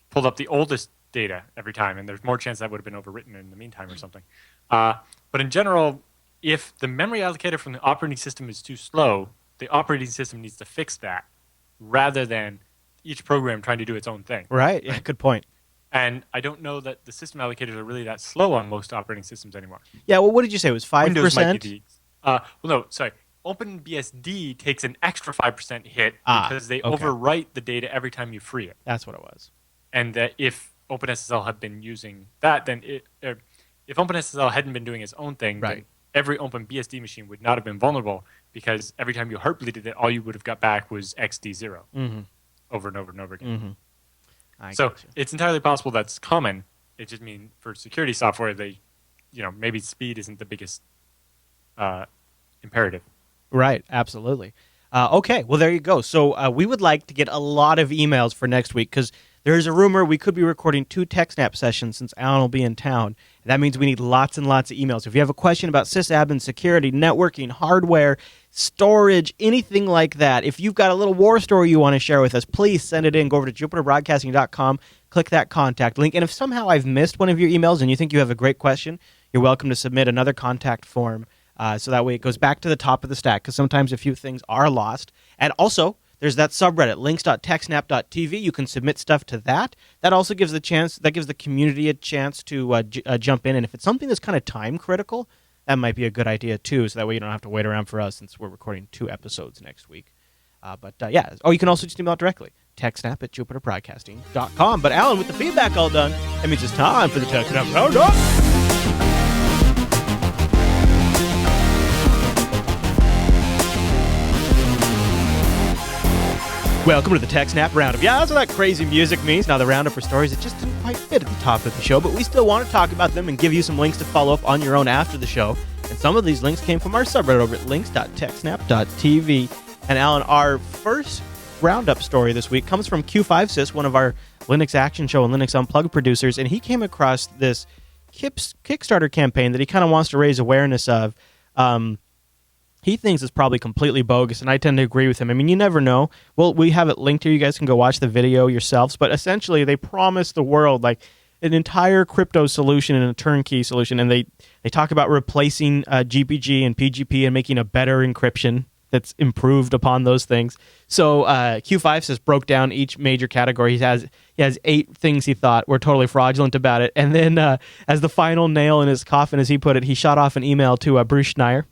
pulled up the oldest data every time, and there's more chance that would have been overwritten in the meantime or something. But in general, if the memory allocator from the operating system is too slow, the operating system needs to fix that rather than each program trying to do its own thing. Right. Yeah, good point. And I don't know that the system allocators are really that slow on most operating systems anymore. Yeah, well, what did you say? It was 5%? Windows might be no, sorry. OpenBSD takes an extra 5% hit because they overwrite the data every time you free it. That's what it was. And that if OpenSSL had been using that, then if OpenSSL hadn't been doing its own thing, then every OpenBSD machine would not have been vulnerable because every time you heartbleeded it, all you would have got back was XD0 over and over and over again. So it's entirely possible that's common. It just means for security software, maybe speed isn't the biggest imperative. Right, absolutely. Okay, well, there you go. So we would like to get a lot of emails for next week because there's a rumor we could be recording 2 TechSNAP sessions since Alan will be in town. That means we need lots and lots of emails. If you have a question about sysadmin, security, networking, hardware, storage, anything like that, if you've got a little war story you want to share with us, please send it in. Go over to jupiterbroadcasting.com, click that contact link. And if somehow I've missed one of your emails and you think you have a great question, you're welcome to submit another contact form so that way it goes back to the top of the stack because sometimes a few things are lost. And also, there's that subreddit, links.techsnap.tv. You can submit stuff to that. That also gives the community a chance to jump in. And if it's something that's kind of time critical, that might be a good idea too. So that way you don't have to wait around for us since we're recording 2 episodes next week. You can also just email it directly, techsnap@jupiterbroadcasting.com. But Alan, with the feedback all done, that means it's time for the TechSNAP Roundup. Welcome to the TechSNAP Roundup. Yeah, that's what that crazy music means. Now, the Roundup are stories that just didn't quite fit at the top of the show, but we still want to talk about them and give you some links to follow up on your own after the show. And some of these links came from our subreddit over at links.techsnap.tv. And Alan, our first Roundup story this week comes from Q5sys, one of our Linux Action Show and Linux Unplugged producers, and he came across this Kickstarter campaign that he kind of wants to raise awareness of. He thinks it's probably completely bogus, and I tend to agree with him. I mean, you never know. Well, we have it linked here. You guys can go watch the video yourselves. But essentially, they promise the world like an entire crypto solution and a turnkey solution, and they talk about replacing GPG and PGP and making a better encryption that's improved upon those things. So Q5sys broke down each major category. He has 8 things he thought were totally fraudulent about it, and then as the final nail in his coffin, as he put it, he shot off an email to Bruce Schneier.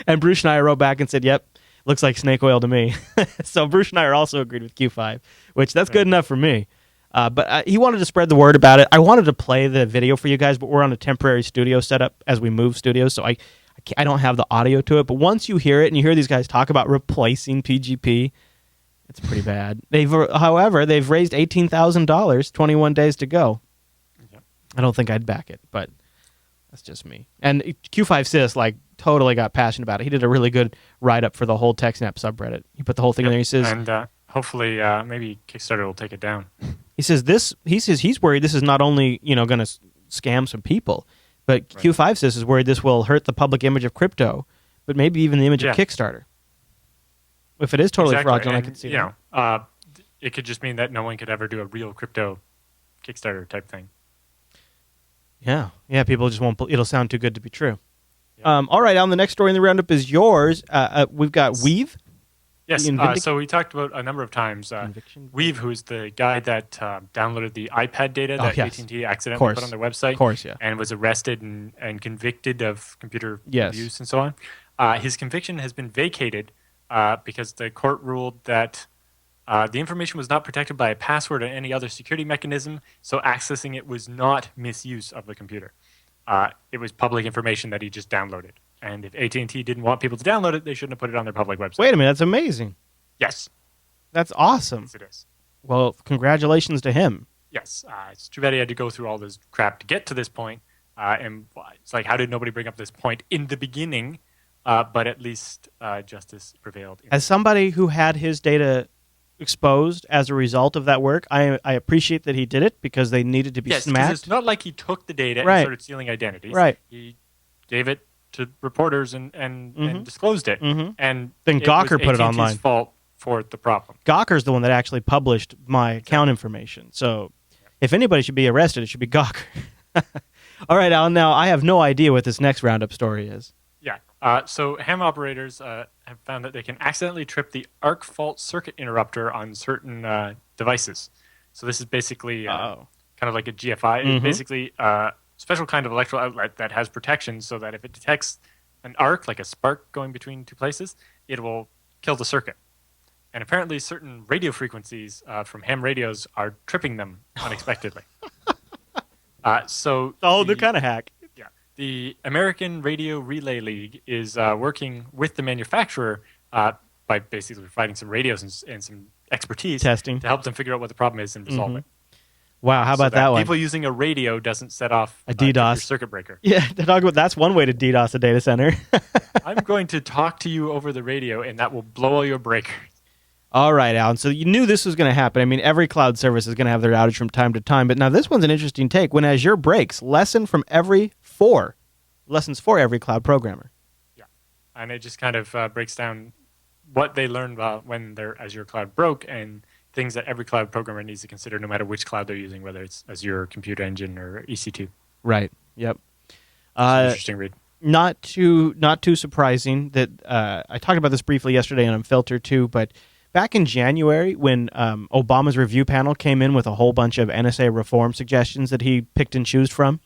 And Bruce Schneier wrote back and said, "Yep, looks like snake oil to me." So Bruce Schneier also agreed with Q5, which that's good enough for me. But he wanted to spread the word about it. I wanted to play the video for you guys, but we're on a temporary studio setup as we move studios, so I don't have the audio to it. But once you hear it and you hear these guys talk about replacing PGP, it's pretty bad. However, they've raised $18,000, 21 days to go. Yep. I don't think I'd back it, but that's just me. And Q5sys totally got passionate about it. He did a really good write-up for the whole TechSNAP subreddit. He put the whole thing in there. He says, and hopefully, maybe Kickstarter will take it down. He says he's worried this is not only going to scam some people, but right. Q5sys is worried this will hurt the public image of crypto, but maybe even the image of Kickstarter. If it is totally fraudulent, I can see that. It could just mean that no one could ever do a real crypto Kickstarter type thing. Yeah, people just won't. It'll sound too good to be true. Yeah. All right, Alan, the next story in the roundup is yours. We've got Weave. Yes, so we talked about a number of times Weave, who's the guy that downloaded the iPad data that AT&T accidentally put on their website and was arrested and convicted of computer abuse and so on. His conviction has been vacated because the court ruled that the information was not protected by a password or any other security mechanism, so accessing it was not misuse of the computer. It was public information that he just downloaded. And if AT&T didn't want people to download it, they shouldn't have put it on their public website. Wait a minute, that's amazing. Yes. That's awesome. Yes, it is. Well, congratulations to him. Yes. It's too bad he had to go through all this crap to get to this point. And it's like, how did nobody bring up this point in the beginning? But at least justice prevailed. As somebody who had his data exposed as a result of that work, I appreciate that he did it because they needed to be smacked. It's not like he took the data and started stealing identities. Right. He gave it to reporters and disclosed it. Mm-hmm. And then Gawker put it online. AT&T's fault for the problem. Gawker's the one that actually published my account information. So if anybody should be arrested, it should be Gawker. All right, Alan, now I have no idea what this next roundup story is. Yeah. So ham operators have found that they can accidentally trip the ARC fault circuit interrupter on certain devices. So this is basically kind of like a GFI. Mm-hmm. It's basically special kind of electrical outlet that has protection so that if it detects an arc, like a spark going between two places, it will kill the circuit. And apparently certain radio frequencies from ham radios are tripping them unexpectedly. So they're kind of hack. Yeah. The American Radio Relay League is working with the manufacturer by basically providing some radios and some expertise testing to help them figure out what the problem is and resolve it. Wow, how about that one? People using a radio doesn't set off a DDoS circuit breaker. Yeah, that's one way to DDoS a data center. I'm going to talk to you over the radio, and that will blow all your breakers. All right, Alan. So you knew this was going to happen. I mean, every cloud service is going to have their outage from time to time. But now this one's an interesting take. When Azure breaks, lessons for every cloud programmer. Yeah, and it just kind of breaks down what they learned when their Azure cloud broke and things that every cloud programmer needs to consider no matter which cloud they're using, whether it's Azure, Compute Engine, or EC2. Right. Yep. Interesting read. Not too surprising that I talked about this briefly yesterday on Unfiltered too, but back in January when Obama's review panel came in with a whole bunch of NSA reform suggestions that he picked and chose from,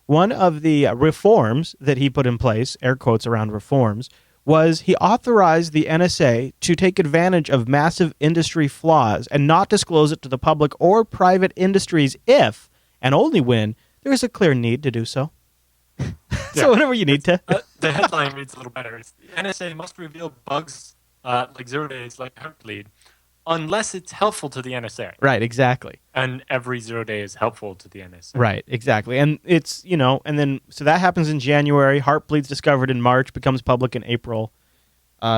one of the reforms that he put in place, air quotes around reforms, was he authorized the NSA to take advantage of massive industry flaws and not disclose it to the public or private industries if, and only when, there is a clear need to do so. So whenever you need to. The headline reads a little better. It's, the NSA must reveal bugs like 0 days, like Heartbleed, unless it's helpful to the NSA. Right, exactly. And every 0 day is helpful to the NSA. Right, exactly. And it's, and then, so that happens in January. Heartbleed's discovered in March, becomes public in April.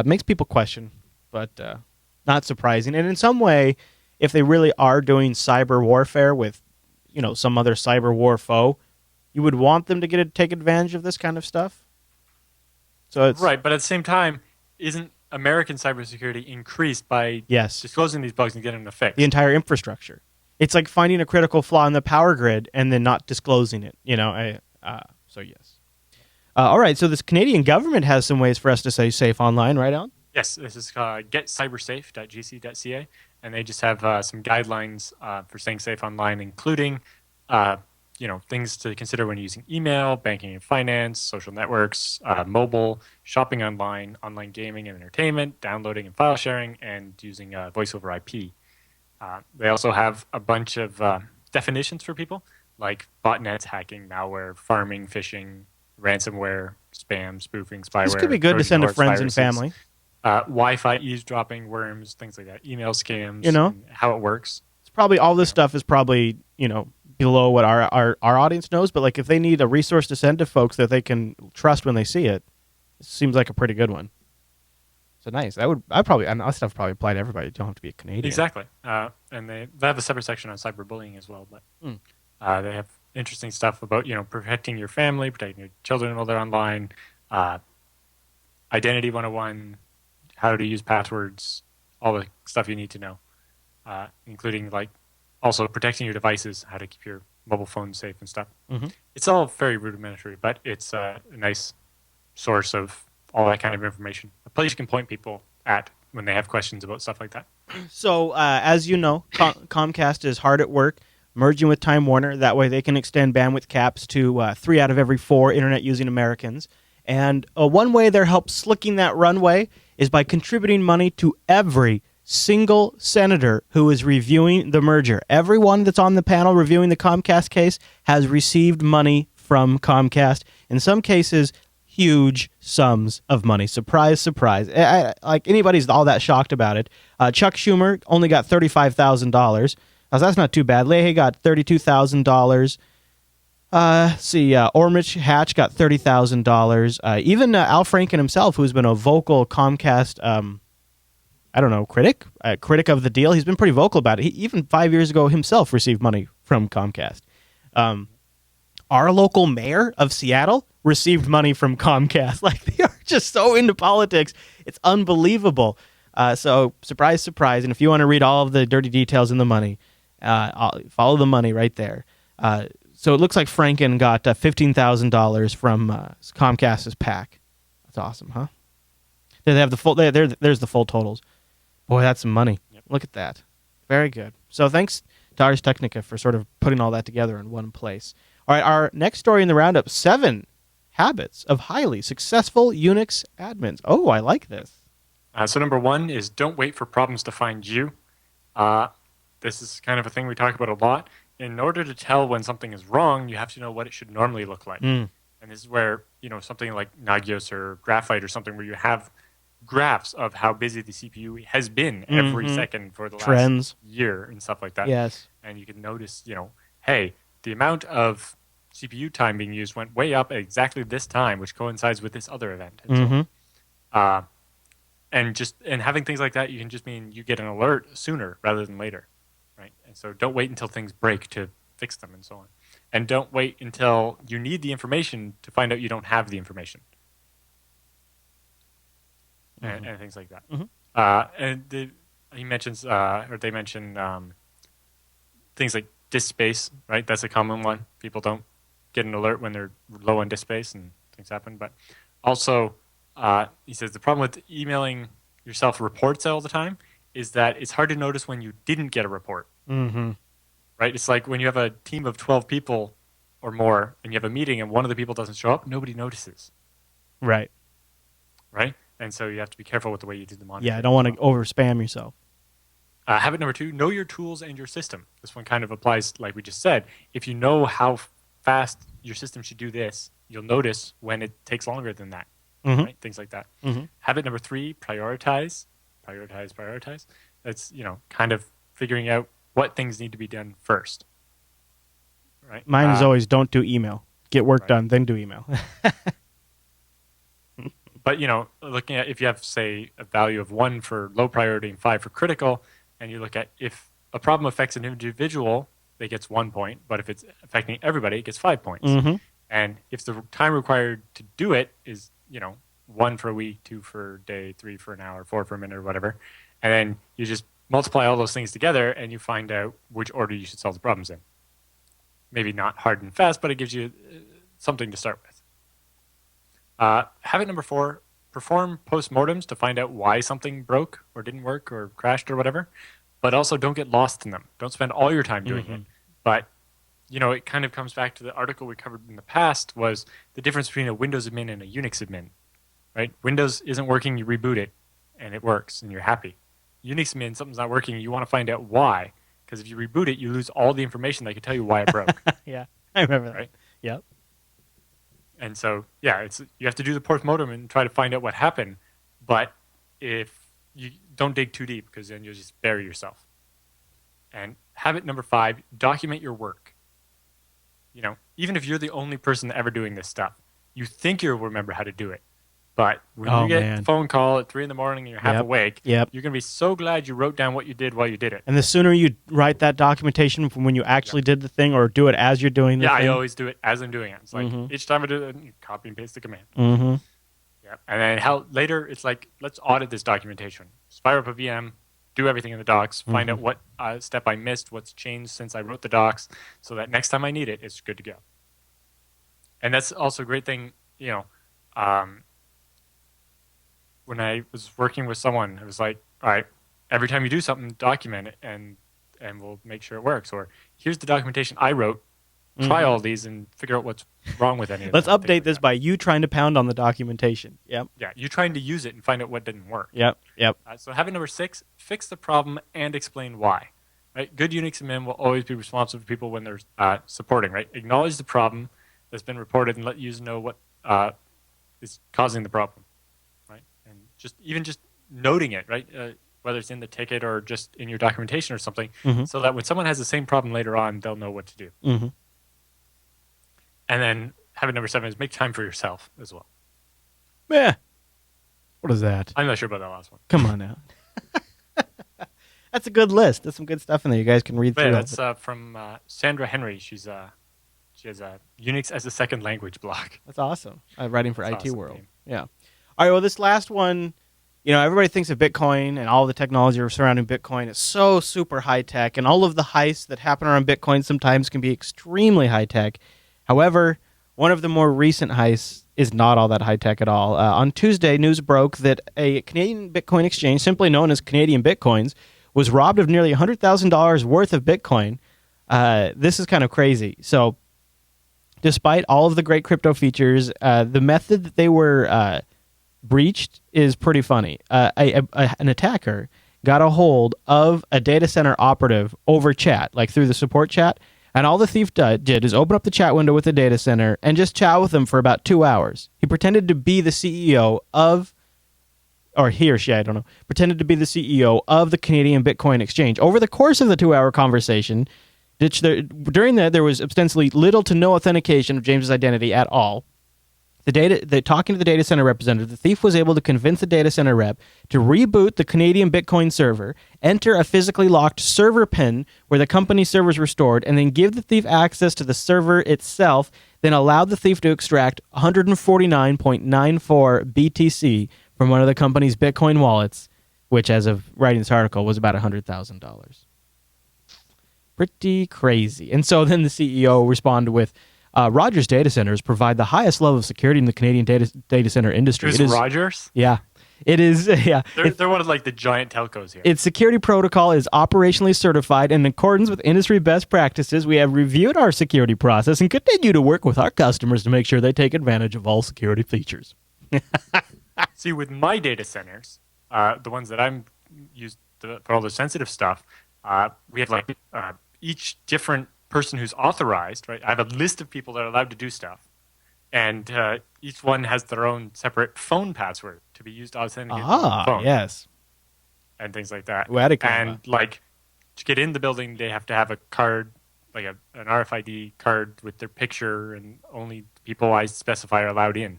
Makes people question, but not surprising. And in some way, if they really are doing cyber warfare with, some other cyber war foe, you would want them to take advantage of this kind of stuff? So it's right, but at the same time, isn't American cybersecurity increased by yes, disclosing these bugs and getting them fixed? the entire infrastructure. It's like finding a critical flaw in the power grid and then not disclosing it. So yes. All right. So this Canadian government has some ways for us to stay safe online, right, Alan? Yes, this is getcybersafe.gc.ca, and they just have some guidelines for staying safe online, including things to consider when using email, banking and finance, social networks, mobile, shopping online, online gaming and entertainment, downloading and file sharing, and using voice over IP. They also have a bunch of definitions for people, like botnets, hacking, malware, farming, phishing, ransomware, spam, spoofing, spyware. This could be good to send to friends and viruses, family. Wi-Fi eavesdropping, worms, things like that, email scams, and how it works. It's probably all this stuff is probably below what our audience knows. But like if they need a resource to send to folks that they can trust when they see it, it seems like a pretty good one. So nice. And that stuff probably apply to everybody. You don't have to be a Canadian. Exactly. And they have a separate section on cyberbullying as well. But they have interesting stuff about protecting your family, protecting your children while they're online, Identity 101, how to use passwords, all the stuff you need to know, including like also protecting your devices, how to keep your mobile phone safe and stuff. Mm-hmm. It's all very rudimentary, but it's a nice source of all that kind of information. A place you can point people at when they have questions about stuff like that. So, as you know, Comcast is hard at work merging with Time Warner. That way they can extend bandwidth caps to 3 out of every 4 internet-using Americans. And one way they're helped slicking that runway is by contributing money to every single senator who is reviewing the merger. Everyone that's on the panel reviewing the Comcast case has received money from Comcast. In some cases, huge sums of money. Surprise, surprise. Like anybody's all that shocked about it. Chuck Schumer only got $35,000. That's not too bad. Leahy got $32,000. Ormich Hatch got $30,000. Even Al Franken himself, who's been a vocal Comcast, critic of the deal, he's been pretty vocal about it. He, even 5 years ago himself received money from Comcast. Our local mayor of Seattle received money from Comcast. Like, they are just so into politics. It's unbelievable. So, surprise, surprise. And if you want to read all of the dirty details in the money, follow the money right there. So it looks like Franken got $15,000 from Comcast's PAC. That's awesome, huh? They have the full. There's the full totals. Boy, that's some money. Yep. Look at that. Very good. So thanks to Ars Technica for sort of putting all that together in one place. All right, our next story in the roundup: 7 habits of highly successful Unix admins. Oh, I like this. So number 1 is don't wait for problems to find you. This is kind of a thing we talk about a lot. In order to tell when something is wrong, you have to know what it should normally look like. And this is where, something like Nagios or Graphite or something where you have graphs of how busy the CPU has been every second for the last year and stuff like that. Yes. And you can notice, hey, the amount of CPU time being used went way up at exactly this time, which coincides with this other event. And so, and having things like that, you can just mean you get an alert sooner rather than later. Right? And so don't wait until things break to fix them and so on. And don't wait until you need the information to find out you don't have the information. And things like that. They mention things like disk space, right? That's a common one. People don't get an alert when they're low on disk space and things happen. But also, he says the problem with emailing yourself reports all the time is that it's hard to notice when you didn't get a report. Right? It's like when you have a team of 12 people or more and you have a meeting and one of the people doesn't show up, nobody notices. Right? And so you have to be careful with the way you do the monitoring. Yeah, I don't want to over-spam yourself. Habit number 2, know your tools and your system. This one kind of applies, like we just said. If you know how fast your system should do this, you'll notice when it takes longer than that. Right? Things like that. Habit number 3, prioritize. Prioritize. That's, kind of figuring out what things need to be done first. Right? Mine is always don't do email. Get work done, then do email. But, looking at if you have, say, a value of 1 for low priority and 5 for critical, and you look at if a problem affects an individual, it gets 1 point. But if it's affecting everybody, it gets 5 points. And if the time required to do it is, 1 for a week, 2 for a day, 3 for an hour, 4 for a minute, or whatever. And then you just multiply all those things together, and you find out which order you should solve the problems in. Maybe not hard and fast, but it gives you something to start with. Habit number 4, perform postmortems to find out why something broke or didn't work or crashed or whatever, but also don't get lost in them. Don't spend all your time doing it. But, it kind of comes back to the article we covered in the past was the difference between a Windows admin and a Unix admin, right? Windows isn't working, you reboot it, and it works, and you're happy. Unix admin, something's not working, you want to find out why. Because if you reboot it, you lose all the information that could tell you why it broke. Yeah, I remember that. Right? Yep. And so, yeah, you have to do the postmortem and try to find out what happened. But if you don't dig too deep, because then you'll just bury yourself. And habit number 5, document your work. Even if you're the only person ever doing this stuff, you think you'll remember how to do it. But when you get a phone call at 3 a.m. and you're half awake, you're going to be so glad you wrote down what you did while you did it. And the sooner you write that documentation from when you actually did the thing or do it as you're doing the thing. Yeah, I always do it as I'm doing it. It's like each time I do it, you copy and paste the command. Yeah. And then later, it's like, let's audit this documentation. Just fire up a VM, do everything in the docs, find out what step I missed, what's changed since I wrote the docs, so that next time I need it, it's good to go. And that's also a great thing, when I was working with someone, it was like, all right, every time you do something, document it, and we'll make sure it works. Or here's the documentation I wrote. Try all these and figure out what's wrong with any of them. Let's update this by you trying to pound on the documentation. Yep. Yeah, you trying to use it and find out what didn't work. Yep. So habit number 6, fix the problem and explain why. Right? Good Unix admin will always be responsive to people when they're supporting. Right? Acknowledge the problem that's been reported and let users know what is causing the problem. Right? And just noting it. Right? Whether it's in the ticket or just in your documentation or something, so that when someone has the same problem later on, they'll know what to do. And then habit number 7 is make time for yourself as well. Yeah. What is that? I'm not sure about that last one. Come on now. That's a good list. There's some good stuff in there. You guys can read through. Yeah, that's from Sandra Henry. She has a Unix as a second language blog. That's awesome. Writing for IT awesome World. name. Yeah. All right. Well, this last one, everybody thinks of Bitcoin and all the technology surrounding Bitcoin is so super high tech, and all of the heists that happen around Bitcoin sometimes can be extremely high tech. However, one of the more recent heists is not all that high tech at all. On Tuesday, news broke that a Canadian Bitcoin exchange, simply known as Canadian Bitcoins, was robbed of nearly $100,000 worth of Bitcoin. This is kind of crazy. So, despite all of the great crypto features, the method that they were breached is pretty funny. An attacker got a hold of a data center operative over chat, like through the support chat. And all the thief did is open up the chat window with the data center and just chat with them for about 2 hours. He pretended to be the CEO of, or he or she, I don't know, pretended to be the CEO of the Canadian Bitcoin Exchange. Over the course of the 2-hour conversation, during that, there was ostensibly little to no authentication of James's identity at all. Talking to the data center representative, the thief was able to convince the data center rep to reboot the Canadian Bitcoin server, enter a physically locked server pin where the company's servers were stored, and then give the thief access to the server itself, then allowed the thief to extract 149.94 BTC from one of the company's Bitcoin wallets, which, as of writing this article, was about $100,000. Pretty crazy. And so then the CEO responded with, Rogers data centers provide the highest level of security in the Canadian data center industry. It is Rogers? Yeah. It is, yeah. They're one of the giant telcos here. Its security protocol is operationally certified in accordance with industry best practices. We have reviewed our security process and continue to work with our customers to make sure they take advantage of all security features. See, with my data centers, the ones that I'm used for all the sensitive stuff, we have each different person who's authorized, right? I have a list of people that are allowed to do stuff, and each one has their own separate phone password to be used to authenticate the phone. Yes, and things like that. And to get in the building, they have to have a card, like an RFID card with their picture, and only people I specify are allowed in.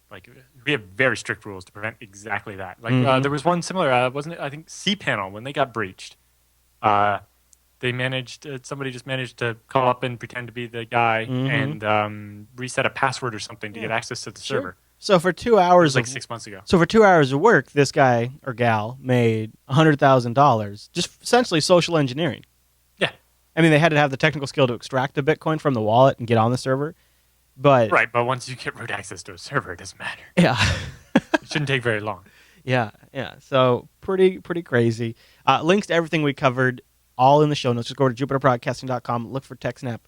Like, we have very strict rules to prevent exactly that. Like, there was one similar, wasn't it? I think cPanel, when they got breached, somebody just managed to call up and pretend to be the guy and reset a password or something to get access to the server. So for 2 It hours was like of 6 months ago. So for 2 hours of work, this guy or gal made $100,000, just essentially social engineering. Yeah. I mean, they had to have the technical skill to extract the Bitcoin from the wallet and get on the server, but Right, but once you get root access to a server, it doesn't matter. yeah, It shouldn't take very long. yeah. So pretty crazy. Links to everything we covered all in the show notes. Just go to jupiterbroadcasting.com, look for TechSNAP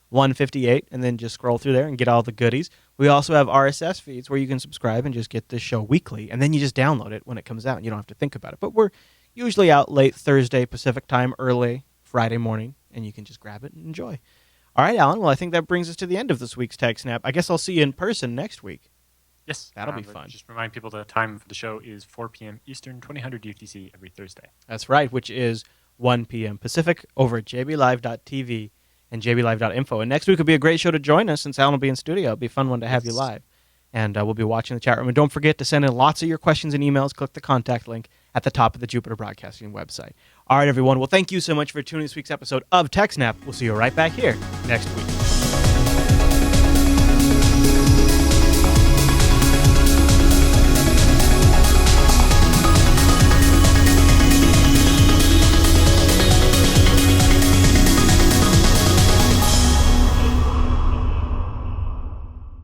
158, and then just scroll through there and get all the goodies. We also have RSS feeds where you can subscribe and just get this show weekly, and then you just download it when it comes out, and you don't have to think about it. But we're usually out late Thursday Pacific time, early Friday morning, and you can just grab it and enjoy. All right, Alan. Well, I think that brings us to the end of this week's TechSNAP. I guess I'll see you in person next week. Yes. That'll be but fun. Just remind people the time for the show is 4 p.m. Eastern, 2000 UTC every Thursday. That's right, which is 1 p.m. Pacific over at jblive.tv and jblive.info. And next week will be a great show to join us since Alan will be in studio. It'll be a fun one to have you live. And we'll be watching the chat room. And don't forget to send in lots of your questions and emails. Click the contact link at the top of the Jupiter Broadcasting website. All right, everyone. Well, thank you so much for tuning in this week's episode of TechSNAP. We'll see you right back here next week.